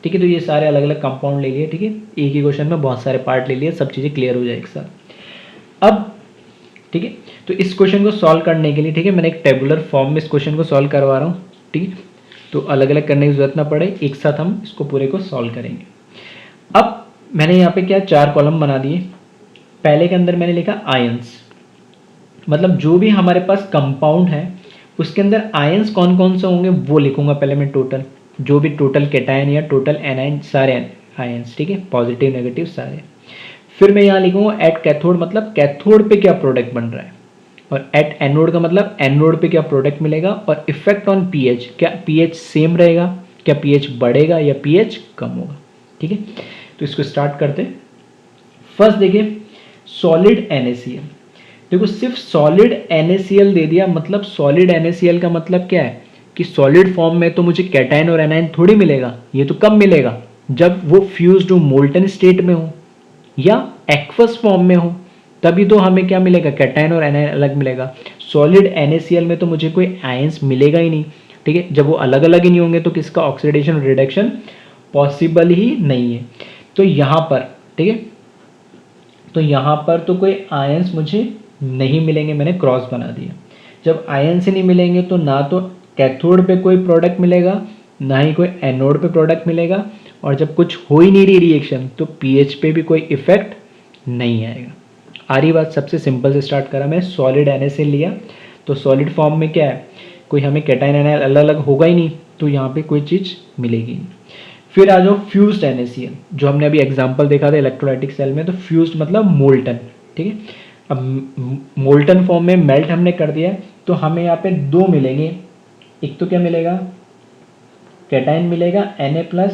ठीक है, तो ये सारे अलग अलग कंपाउंड ले लिए। ठीक है, एक ही क्वेश्चन में बहुत सारे पार्ट ले लिए, सब चीज़ें क्लियर हो जाए एक साथ। अब ठीक है, तो इस क्वेश्चन को सॉल्व करने के लिए, ठीक है, मैंने एक टेबुलर फॉर्म में इस क्वेश्चन को सॉल्व करवा रहा हूँ। ठीक है, तो अलग अलग करने की जरूरत ना पड़े, एक साथ हम इसको पूरे को सॉल्व करेंगे। अब मैंने यहाँ पे क्या 4 कॉलम बना दिए। पहले के अंदर मैंने लिखा आयंस, मतलब जो भी हमारे पास कंपाउंड है उसके अंदर आयंस कौन कौन से होंगे वो लिखूंगा पहले मैं, टोटल जो भी टोटल कैटायन या टोटल एनायन सारे आयंस। ठीक है, पॉजिटिव नेगेटिव सारे। फिर मैं यहाँ लिखूंगा एट कैथोड, मतलब कैथोड पे क्या प्रोडक्ट बन रहा है, और एट एनोड का मतलब एनोड पे क्या प्रोडक्ट मिलेगा, और इफेक्ट ऑन पीएच, क्या पीएच सेम रहेगा, क्या पीएच बढ़ेगा या पीएच कम होगा। ठीक है, तो इसको स्टार्ट करते हैं। फर्स्ट देखिए सॉलिड NaCl, देखो सिर्फ सॉलिड NaCl दे दिया, मतलब सॉलिड NaCl का मतलब क्या है कि सॉलिड फॉर्म में तो मुझे कैटायन और एनायन थोड़ी मिलेगा, ये तो कब मिलेगा जब वो फ्यूज्ड हो, मोल्टन स्टेट में हो या एक्वस फॉर्म में हो, तभी तो हमें क्या मिलेगा, कैटायन और एनायन अलग मिलेगा। सॉलिड NaCl में तो मुझे कोई आयंस मिलेगा ही नहीं। ठीक है, जब वो अलग अलग ही नहीं होंगे तो किसका ऑक्सीडेशन रिडक्शन पॉसिबल ही नहीं है। तो यहाँ पर ठीक है, तो यहाँ पर तो कोई आयंस मुझे नहीं मिलेंगे, मैंने क्रॉस बना दिया। जब आयंस ही नहीं मिलेंगे तो ना तो कैथोड पे कोई प्रोडक्ट मिलेगा, ना ही कोई एनोड पे प्रोडक्ट मिलेगा, और जब कुछ हो ही नहीं रही रिएक्शन तो पीएच पे भी कोई इफेक्ट नहीं आएगा। आ रही बात, सबसे सिंपल से स्टार्ट करा मैं, सॉलिड NaCl लिया, तो सॉलिड फॉर्म में क्या है, कोई हमें कैटायन एनायन अलग अलग होगा ही नहीं, तो यहाँ पे कोई चीज़ मिलेगी नहीं। फिर आ जाओ फ्यूज्ड NaCl, जो हमने अभी एग्जांपल देखा था इलेक्ट्रोलाइटिक सेल में, तो फ्यूज्ड मतलब मोल्टन। ठीक है, अब मोल्टन फॉर्म में मेल्ट हमने कर दिया है, तो हमें यहाँ पे दो मिलेंगे। एक तो क्या मिलेगा, कैटायन मिलेगा Na+,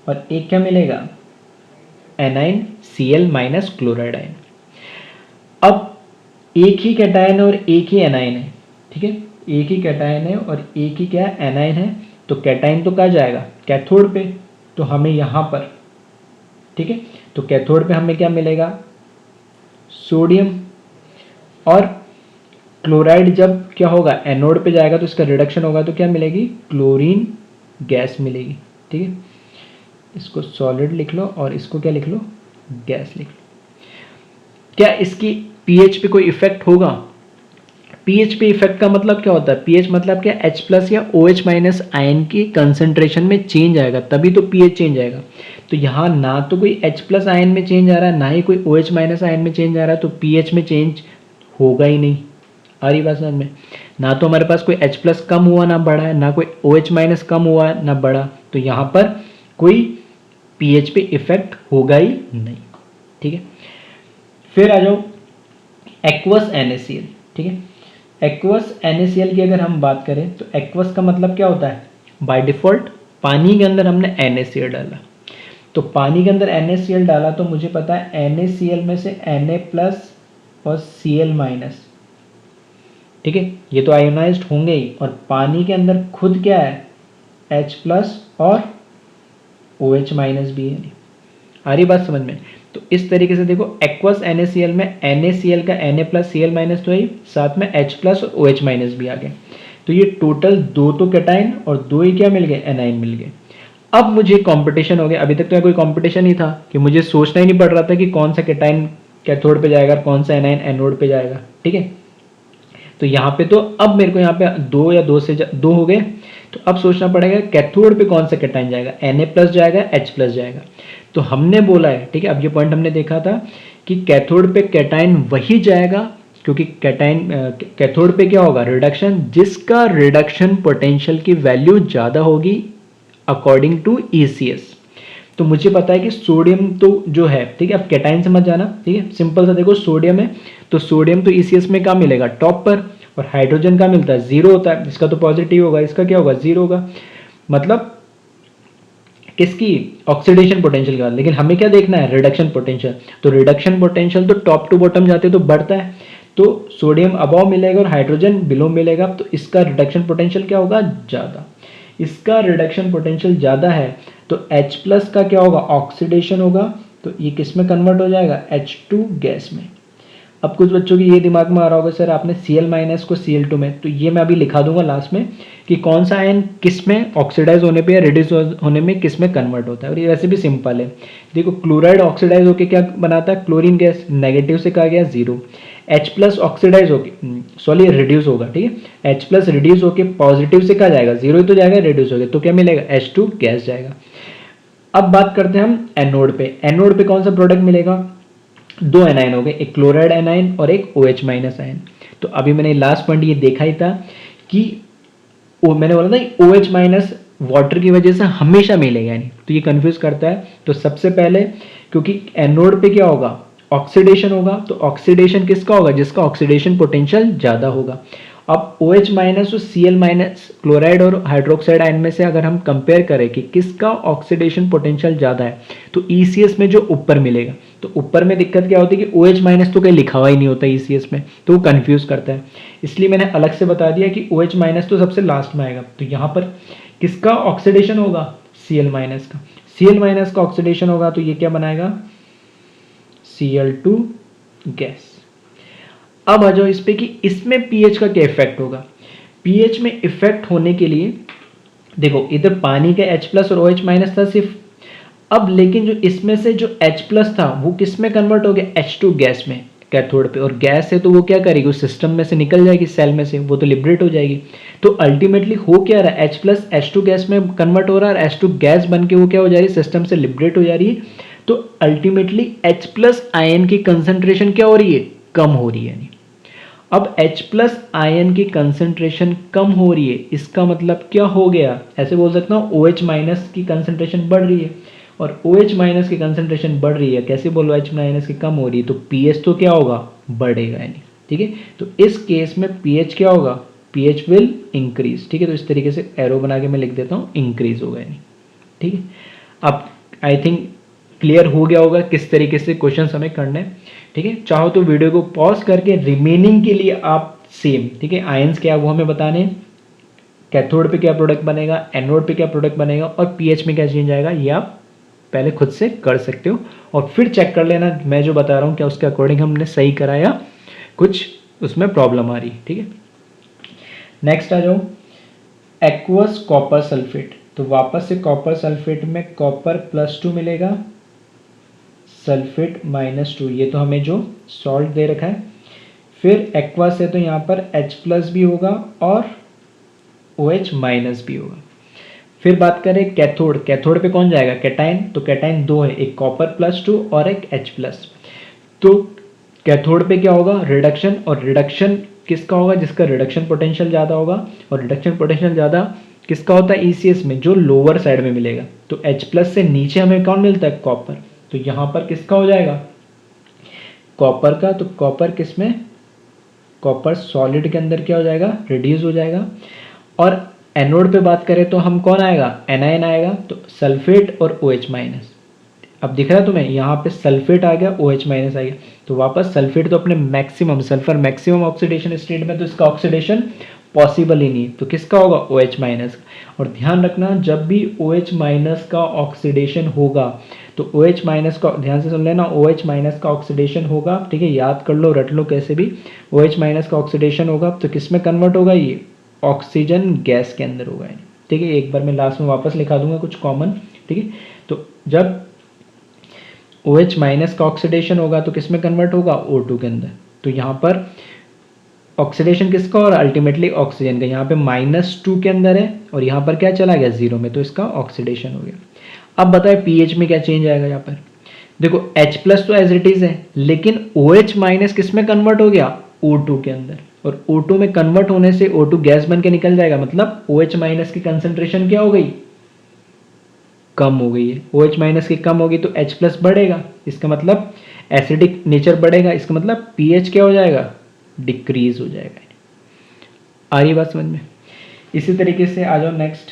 और एक क्या मिलेगा, A9 Cl minus chloride ion. अब एक ही कैटायन और एक ही एनाइन है। ठीक है, एक ही कैटायन है और एक ही क्या एनाइन है, तो कैटायन तो कहाँ जाएगा, कैथोड पे, तो हमें यहाँ पर ठीक है, तो कैथोड पे हमें क्या मिलेगा, सोडियम, और क्लोराइड जब क्या होगा एनोड पे जाएगा तो इसका रिडक्शन होगा, तो क्या मिलेगी, क्लोरीन गैस मिलेगी। ठीक है, इसको सॉलिड लिख लो और इसको क्या लिख लो, गैस लिख लो। क्या इसकी पीएच पे कोई इफेक्ट होगा, पीएच पे इफेक्ट का मतलब क्या होता है, पीएच मतलब क्या, H+ या OH- आयन की कंसंट्रेशन में चेंज आएगा तभी तो पीएच चेंज आएगा। तो यहाँ ना तो कोई H+ आयन में चेंज आ रहा है, ना ही कोई OH- आयन में चेंज आ रहा है, तो पीएच में चेंज होगा ही नहीं। आ रही बात समझ में, ना तो हमारे पास कोई H+ कम हुआ ना बढ़ा है, ना कोई OH- कम हुआ ना बढ़ा, तो यहाँ पर कोई पीएच पे इफेक्ट होगा ही नहीं। ठीक है, फिर आ जाओ एक्वस NaCl। ठीक है, एक्वस NaCl की अगर हम बात करें तो एक्वस का मतलब क्या होता है, बाय डिफॉल्ट पानी के अंदर हमने NaCl डाला, तो पानी के अंदर NaCl डाला तो मुझे पता है NaCl में से Na+ और Cl-। ठीक है, ये तो आयोनाइज्ड होंगे ही, और पानी के अंदर खुद क्या है, H+ और OH- भी है। आ रही बात समझ में, तो इस तरीके से देखो एक्वस NaCl में NaCl का Na+ Cl- तो है, साथ में H+ और OH- भी आ गए, तो ये टोटल दो तो कैटायन और दो ही क्या मिल गए, एनाइन मिल गए। अब मुझे कंपटीशन हो गया, अभी तक तो कोई कंपटीशन नहीं था कि मुझे सोचना ही नहीं पड़ रहा था कि कौन सा कैटायन कैथोड पे जाएगा, कौन सा एनाइन एनोड पे जाएगा। ठीक है, तो यहाँ पे तो अब मेरे को यहाँ पे दो या दो हो गए, तो अब सोचना पड़ेगा कैथोड पे कौन सा कैटायन जाएगा, Na+ जाएगा, H+ जाएगा। तो हमने बोला है, ठीक है, अब ये पॉइंट हमने देखा था कि कैथोड पे कैटायन वही जाएगा, क्योंकि कैटायन कैथोड पे क्या होगा, रिडक्शन, जिसका रिडक्शन पोटेंशियल की वैल्यू ज़्यादा होगी अकॉर्डिंग टू ECS। तो मुझे पता है कि सोडियम तो जो है, ठीक है, अब कैटायन समझ जाना। ठीक है, सिंपल सा देखो, सोडियम है तो सोडियम तो ECS में क्या मिलेगा, टॉप पर, और हाइड्रोजन का मिलता है जीरो होता है, इसका तो पॉजिटिव होगा, इसका क्या होगा, जीरो होगा, मतलब किसकी, ऑक्सीडेशन पोटेंशियल की बात। लेकिन हमें क्या देखना है, रिडक्शन पोटेंशियल, तो रिडक्शन पोटेंशियल तो टॉप टू बॉटम जाते तो बढ़ता है, तो सोडियम अबव मिलेगा और हाइड्रोजन बिलो मिलेगा, तो इसका रिडक्शन पोटेंशियल क्या होगा, ज़्यादा। इसका रिडक्शन पोटेंशियल ज़्यादा है तो H प्लस का क्या होगा, ऑक्सीडेशन होगा, तो ये किस में कन्वर्ट हो जाएगा, H2 गैस में। अब कुछ बच्चों की ये दिमाग में आ रहा होगा सर आपने Cl माइनस को Cl2 में, तो ये मैं अभी लिखा दूंगा लास्ट में कि कौन सा आयन किस में ऑक्सीडाइज होने पे या रिड्यूस होने में किस में कन्वर्ट होता है। और ये वैसे भी सिंपल है, देखो क्लोराइड ऑक्सीडाइज होकर क्या बनाता है, क्लोरीन गैस, नेगेटिव से कहा गया 0। H प्लस ऑक्सीडाइज होके सॉरी रिड्यूस होगा, ठीक है, H प्लस रिड्यूस होके पॉजिटिव से कहा जाएगा 0 ही तो जाएगा, रिड्यूस हो गया तो क्या मिलेगा, H2 गैस जाएगा। अब बात करते हैं हम एनोड पे। एनोड पे कौन सा प्रोडक्ट मिलेगा, दो एनाइन हो गए, एक क्लोराइड एनाइन और एक OH माइनस आयन। तो अभी मैंने लास्ट पॉइंट ये देखा ही था कि मैंने बोला था OH माइनस वाटर की वजह से हमेशा मिलेगा नहीं, तो ये कंफ्यूज करता है। तो सबसे पहले क्योंकि एनोड पे क्या होगा, ऑक्सीडेशन होगा, तो ऑक्सीडेशन किसका होगा, जिसका ऑक्सीडेशन पोटेंशियल ज़्यादा होगा। अब OH माइनस और Cl माइनस क्लोराइड और हाइड्रोक्साइड आयन में से अगर हम कंपेयर करें कि किसका ऑक्सीडेशन पोटेंशियल ज़्यादा है, तो ECS में जो ऊपर मिलेगा, तो ऊपर में दिक्कत क्या होती है कि OH माइनस तो कहीं लिखा हुआ ही नहीं होता ECS में, तो वो कन्फ्यूज करता है। इसलिए मैंने अलग से बता दिया कि OH माइनस तो सबसे लास्ट में आएगा। तो यहाँ पर किसका ऑक्सीडेशन होगा, Cl माइनस का। Cl माइनस का ऑक्सीडेशन होगा तो ये क्या बनाएगा, Cl2 गैस। अब आ जाओ इस पे कि इसमें pH का क्या इफेक्ट होगा। pH में इफेक्ट होने के लिए देखो इधर पानी का H प्लस और OH माइनस था सिर्फ, अब लेकिन जो इसमें से जो H प्लस था वो किस में कन्वर्ट हो गया, H2 गैस में, कैथोड पे। और गैस है तो वो क्या करेगी, उस सिस्टम में से निकल जाएगी, सेल में से, वो तो लिबरेट हो जाएगी। तो अल्टीमेटली हो क्या रहा है, H प्लस H2 गैस में कन्वर्ट हो रहा है, H2 गैस बन के वो क्या हो जा रही है, सिस्टम से लिबरेट हो जा रही है। तो अल्टीमेटली H प्लस आयन की कंसेंट्रेशन क्या हो रही है, कम हो रही है। अब H प्लस आयन की कंसेंट्रेशन कम हो रही है, इसका मतलब क्या हो गया, ऐसे बोल सकता हूँ OH माइनस की कंसेंट्रेशन बढ़ रही है, और OH माइनस की कंसेंट्रेशन बढ़ रही है, कैसे बोलो H माइनस की कम हो रही है, तो pH तो क्या होगा, बढ़ेगा यानी, ठीक है। तो इस केस में pH क्या होगा, pH विल इंक्रीज, ठीक है। तो इस तरीके से एरो बना के मैं लिख देता हूँ, इंक्रीज होगा यानी, ठीक है। अब आई थिंक क्लियर हो गया होगा किस तरीके से क्वेश्चन हमें करने हैं, ठीक है। चाहो तो वीडियो को पॉज करके रिमेनिंग के लिए आप सेम, ठीक है, आयंस क्या वो हमें बताने, कैथोड पे क्या प्रोडक्ट बनेगा, एनोड पे क्या प्रोडक्ट बनेगा और पीएच में क्या चेंज आएगा, ये आप पहले खुद से कर सकते हो और फिर चेक कर लेना मैं जो बता रहा हूँ क्या उसके अकॉर्डिंग हमने सही कराया, कुछ उसमें प्रॉब्लम आ रही, ठीक है। नेक्स्ट आ जाओ, एक्वस कॉपर सल्फेट। तो वापस से कॉपर सल्फेट में कॉपर +2 मिलेगा, सल्फेट -2, ये तो हमें जो सॉल्ट दे रखा है। फिर एक्वस है तो यहाँ पर H+ भी होगा और OH- भी होगा। फिर बात करें कैथोड, कैथोड पे कौन जाएगा, कैटाइन। तो कैटाइन दो है, एक कॉपर +2 और एक H+। तो कैथोड पे क्या होगा, रिडक्शन, और रिडक्शन किसका होगा, जिसका रिडक्शन पोटेंशियल ज़्यादा होगा, और रिडक्शन पोटेंशियल ज़्यादा किसका होता है, ECS में, जो लोअर साइड में मिलेगा। तो H+ से नीचे हमें कौन मिलता है, कॉपर। तो यहाँ पर किसका हो जाएगा, कॉपर का। तो कॉपर किस में, कॉपर सॉलिड के अंदर क्या हो जाएगा, रिड्यूस हो जाएगा। और एनोड पे बात करें तो हम कौन आएगा, एनायन आएगा। तो सल्फेट और OH-। अब दिख रहा है तुम्हें, यहाँ पे सल्फेट आ गया, OH- आ गया। तो वापस सल्फेट तो अपने maximum, sulphur maximum oxidation state में, तो इसका ऑक्सीडेशन पॉसिबल ही नहीं, तो किसका होगा, OH-। और ध्यान रखना जब भी OH- का ऑक्सीडेशन होगा तो OH- का, ध्यान से सुन लेना, OH- का ऑक्सीडेशन होगा, ठीक है, याद कर लो, रट लो कैसे भी, OH- का ऑक्सीडेशन होगा तो किस में कन्वर्ट होगा, ये ऑक्सीजन गैस के अंदर होगा, ठीक है। एक बार मैं लास्ट में वापस लिखा दूंगा कुछ कॉमन, ठीक है। तो जब OH- का ऑक्सीडेशन होगा तो किस में कन्वर्ट होगा, O2 के अंदर। तो यहाँ पर ऑक्सीडेशन किसका और अल्टीमेटली ऑक्सीजन का, यहाँ पे -2 के अंदर है और यहाँ पर क्या चला गया, 0 में, तो इसका ऑक्सीडेशन हो गया। अब बताए पीएच में क्या चेंज आएगा, यहाँ पर देखो H+ तो एज इट इज है, लेकिन OH- किस में कन्वर्ट हो गया, O2 के अंदर, और O2 में कन्वर्ट होने से O2 गैस बन के निकल जाएगा, मतलब OH- की कंसेंट्रेशन क्या हो गई, कम हो गई है। OH- की कम होगी तो H+ बढ़ेगा, इसका मतलब एसिडिक नेचर बढ़ेगा, इसका मतलब पीएच क्या हो जाएगा, डिक्रीज हो जाएगा। आ रही बात समझ में। इसी तरीके से आ जाओ नेक्स्ट,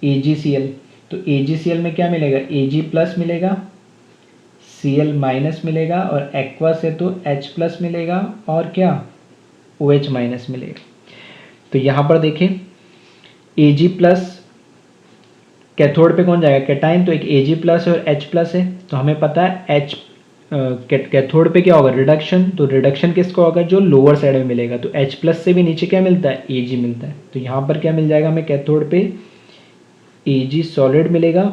AgCl। तो AgCl में क्या मिलेगा, Ag+ मिलेगा, Cl माइनस मिलेगा और एक्वस है तो H प्लस मिलेगा और क्या OH माइनस मिलेगा। तो यहाँ पर देखें Ag प्लस कैथोड पे कौन जाएगा कैटाइन, तो एक Ag प्लस और H प्लस है, तो हमें पता है H कैथोड पे क्या होगा रिडक्शन, तो रिडक्शन किसको होगा जो लोअर साइड में मिलेगा, तो H प्लस से भी नीचे क्या मिलता है Ag मिलता है। तो यहाँ पर क्या मिल जाएगा हमें कैथोड पे Ag सॉलिड मिलेगा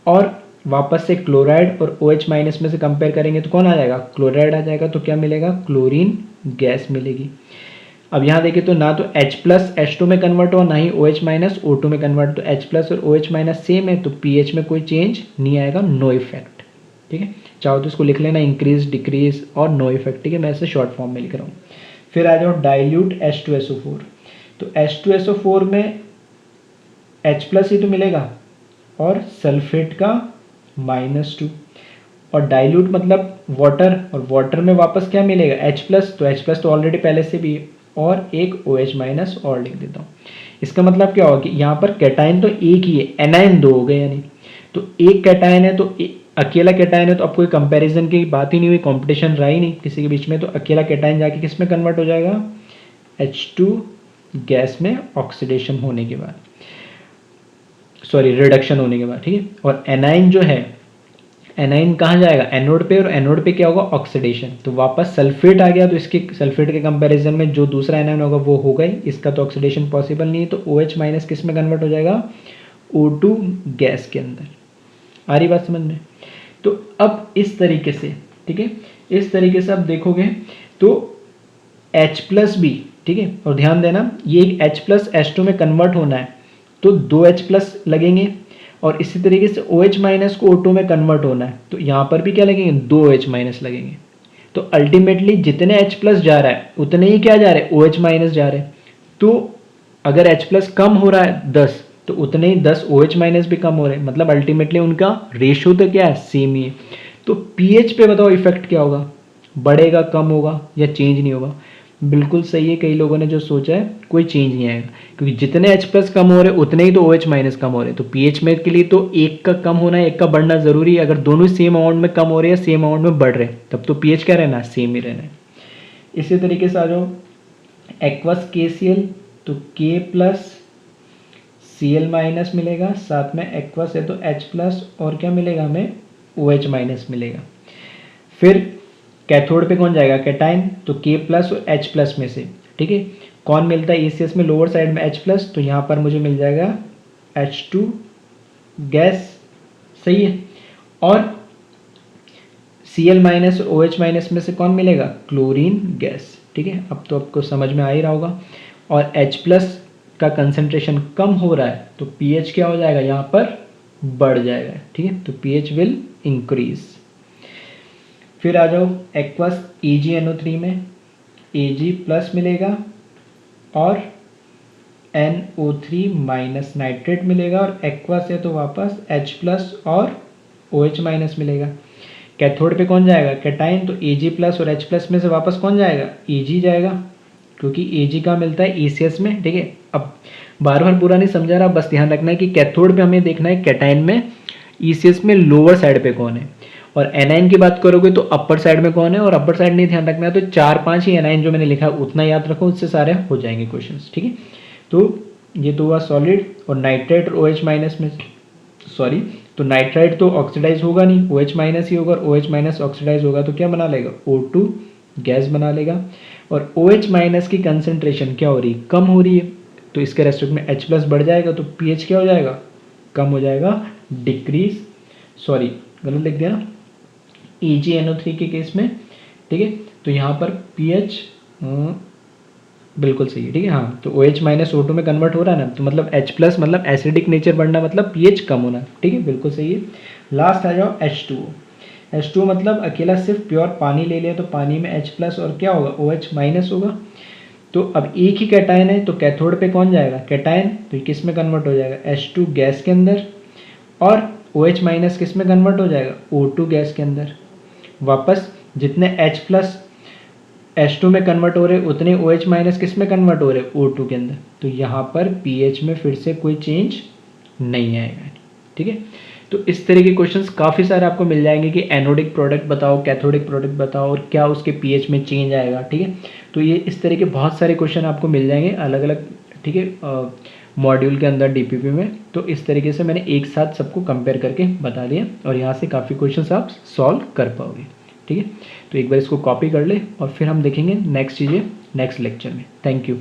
और वापस से क्लोराइड और OH माइनस में से कंपेयर करेंगे तो कौन आ जाएगा क्लोराइड आ जाएगा, तो क्या मिलेगा क्लोरीन गैस मिलेगी। अब यहाँ देखिए तो ना तो H प्लस H2 में कन्वर्ट हो ना ही OH माइनस O2 में कन्वर्ट, तो H प्लस और OH माइनस सेम है तो pH में कोई चेंज नहीं आएगा, नो इफेक्ट। ठीक है, चाहो तो इसको लिख लेना इंक्रीज डिक्रीज और नो इफेक्ट। ठीक है, मैं इसे शॉर्ट फॉर्म में लिख रहा हूँ। फिर आ जाओ डाइल्यूट H2SO4, तो H2SO4 में H प्लस ही तो मिलेगा और सल्फेट का -2 और डाइल्यूट मतलब वाटर, और वाटर में वापस क्या मिलेगा H प्लस, तो H प्लस तो ऑलरेडी पहले से भी है और एक OH माइनस और लिख देता हूँ। इसका मतलब क्या होगा कि यहाँ पर कैटाइन तो एक ही है, एनाइन दो हो गए, यानी तो एक कैटाइन है तो अकेला कैटाइन है तो अब कोई कंपैरिजन की बात ही नहीं हुई, कंपटीशन रहा ही नहीं किसी के बीच में, तो अकेला कैटाइन जाके किस में कन्वर्ट हो जाएगा H2 गैस में ऑक्सीडेशन होने के बाद, सॉरी रिडक्शन होने के बाद। ठीक है, और एनाइन जो है एनाइन कहाँ जाएगा एनोड पे, और एनोड पे क्या होगा ऑक्सीडेशन, तो वापस सल्फेट आ गया, तो इसके सल्फेट के कंपैरिजन में जो दूसरा एनाइन होगा वो होगा ही, इसका तो ऑक्सीडेशन पॉसिबल नहीं है, तो OH माइनस किस में कन्वर्ट हो जाएगा O2 गैस के अंदर। आ रही बात समझ में। तो अब इस तरीके से, ठीक है, इस तरीके से आप देखोगे तो H प्लस भी, ठीक है, और ध्यान देना ये एक H प्लस H2 में कन्वर्ट होना है तो 2H प्लस लगेंगे, और इसी तरीके से OH माइनस को O2 में कन्वर्ट होना है तो यहाँ पर भी क्या लगेंगे 2H माइनस लगेंगे। तो अल्टीमेटली जितने H प्लस जा रहा है उतने ही क्या जा रहे हैं OH माइनस जा रहे हैं, तो अगर H प्लस कम हो रहा है 10 तो उतने ही 10 OH माइनस भी कम हो रहे हैं, मतलब अल्टीमेटली उनका रेशियो तो क्या है सेम ही है। तो पीएच पे बताओ इफेक्ट क्या होगा, बढ़ेगा कम होगा या चेंज नहीं होगा। बिल्कुल सही है, कई लोगों ने जो सोचा है कोई चेंज नहीं आएगा, क्योंकि जितने H प्लस कम हो रहे उतने ही तो OH माइनस कम हो रहे हैं, तो पीएच में के लिए तो एक का कम होना है एक का बढ़ना जरूरी है। अगर दोनों सेम अमाउंट में कम हो रहे हैं सेम अमाउंट में बढ़ रहे हैं तब तो पीएच क्या रहना है सेम ही रहना है। इसी तरीके से आ जाओ एक्वस KCl, तो K प्लस Cl माइनस मिलेगा, साथ में एक्वस है तो H प्लस और क्या मिलेगा हमें OH माइनस मिलेगा। फिर कैथोड पे कौन जाएगा कैटाइन, तो K प्लस और H प्लस में से, ठीक है, कौन मिलता है ECS में लोअर साइड में H प्लस, तो यहाँ पर मुझे मिल जाएगा H2 गैस, सही है। और Cl माइनस और OH माइनस में से कौन मिलेगा क्लोरीन गैस। ठीक है, अब तो आपको समझ में आ ही रहा होगा। और H प्लस का कंसंट्रेशन कम हो रहा है तो pH क्या हो जाएगा यहाँ पर बढ़ जाएगा। ठीक है, तो pH विल इंक्रीज। फिर आ जाओ एक्वस AgNO3 में Ag प्लस मिलेगा और NO3 माइनस नाइट्रेट मिलेगा, और एक्वस है तो वापस H प्लस और OH माइनस मिलेगा। कैथोड पे कौन जाएगा कैटाइन, तो Ag प्लस और H प्लस में से वापस कौन जाएगा Ag जाएगा, क्योंकि Ag का मिलता है ECS में। ठीक है, अब बार बार पूरा नहीं समझा रहा, बस ध्यान रखना है कि कैथोड पे हमें देखना है कैटाइन में ECS में लोअर साइड पे कौन है, और एनाइन की बात करोगे तो अपर साइड में कौन है, और अपर साइड नहीं ध्यान रखना है तो 4-5 ही एनाइन जो मैंने लिखा है उतना याद रखो, उससे सारे हो जाएंगे क्वेश्चंस। ठीक है, तो ये तो हुआ सॉलिड, और नाइट्रेट और OH माइनस में सॉरी तो नाइट्राइट तो ऑक्सीडाइज होगा नहीं, OH माइनस ही होगा, और OH माइनस ऑक्सीडाइज होगा तो क्या बना लेगा O2 गैस बना लेगा। और OH माइनस की कंसंट्रेशन क्या हो रही है कम हो रही है, तो इसके रेस्पेक्ट में H प्लस बढ़ जाएगा तो pH क्या हो जाएगा कम हो जाएगा, डिक्रीज, सॉरी गलत लिख दिया ना, AgNO3 के केस में। ठीक है, तो यहाँ पर pH बिल्कुल सही है। ठीक है, हाँ, तो OH माइनस O2 में कन्वर्ट हो रहा है ना, तो मतलब H प्लस मतलब एसिडिक नेचर बढ़ना मतलब pH कम होना। ठीक है, बिल्कुल सही है। लास्ट आ जाओ H2O मतलब अकेला सिर्फ प्योर पानी ले लिया तो पानी में H प्लस और क्या होगा OH माइनस होगा। तो अब एक ही कैटायन है तो कैथोड पे कौन जाएगा कैटायन, तो किस में कन्वर्ट हो जाएगा H2 गैस के अंदर, और OH माइनस किस में कन्वर्ट हो जाएगा O2 गैस के अंदर। वापस जितने H प्लस H2 में कन्वर्ट हो रहे उतने OH माइनस किस में कन्वर्ट हो रहे O2 के अंदर। तो यहाँ पर pH में फिर से कोई चेंज नहीं आएगा। ठीक है, तो इस तरह के क्वेश्चंस काफ़ी सारे आपको मिल जाएंगे कि एनोडिक प्रोडक्ट बताओ, कैथोडिक प्रोडक्ट बताओ और क्या उसके पीएच में चेंज आएगा, ठीक है। तो ये इस तरह के बहुत सारे क्वेश्चन आपको मिल जाएंगे अलग अलग, ठीक है, मॉड्यूल के अंदर डीपीपी में। तो इस तरीके से मैंने एक साथ सबको कंपेयर करके बता दिया और यहाँ से काफ़ी क्वेश्चंस आप सॉल्व कर पाओगे, ठीक है। तो एक बार इसको कॉपी कर ले और फिर हम देखेंगे नेक्स्ट चीज़ें नेक्स्ट लेक्चर में। Thank you.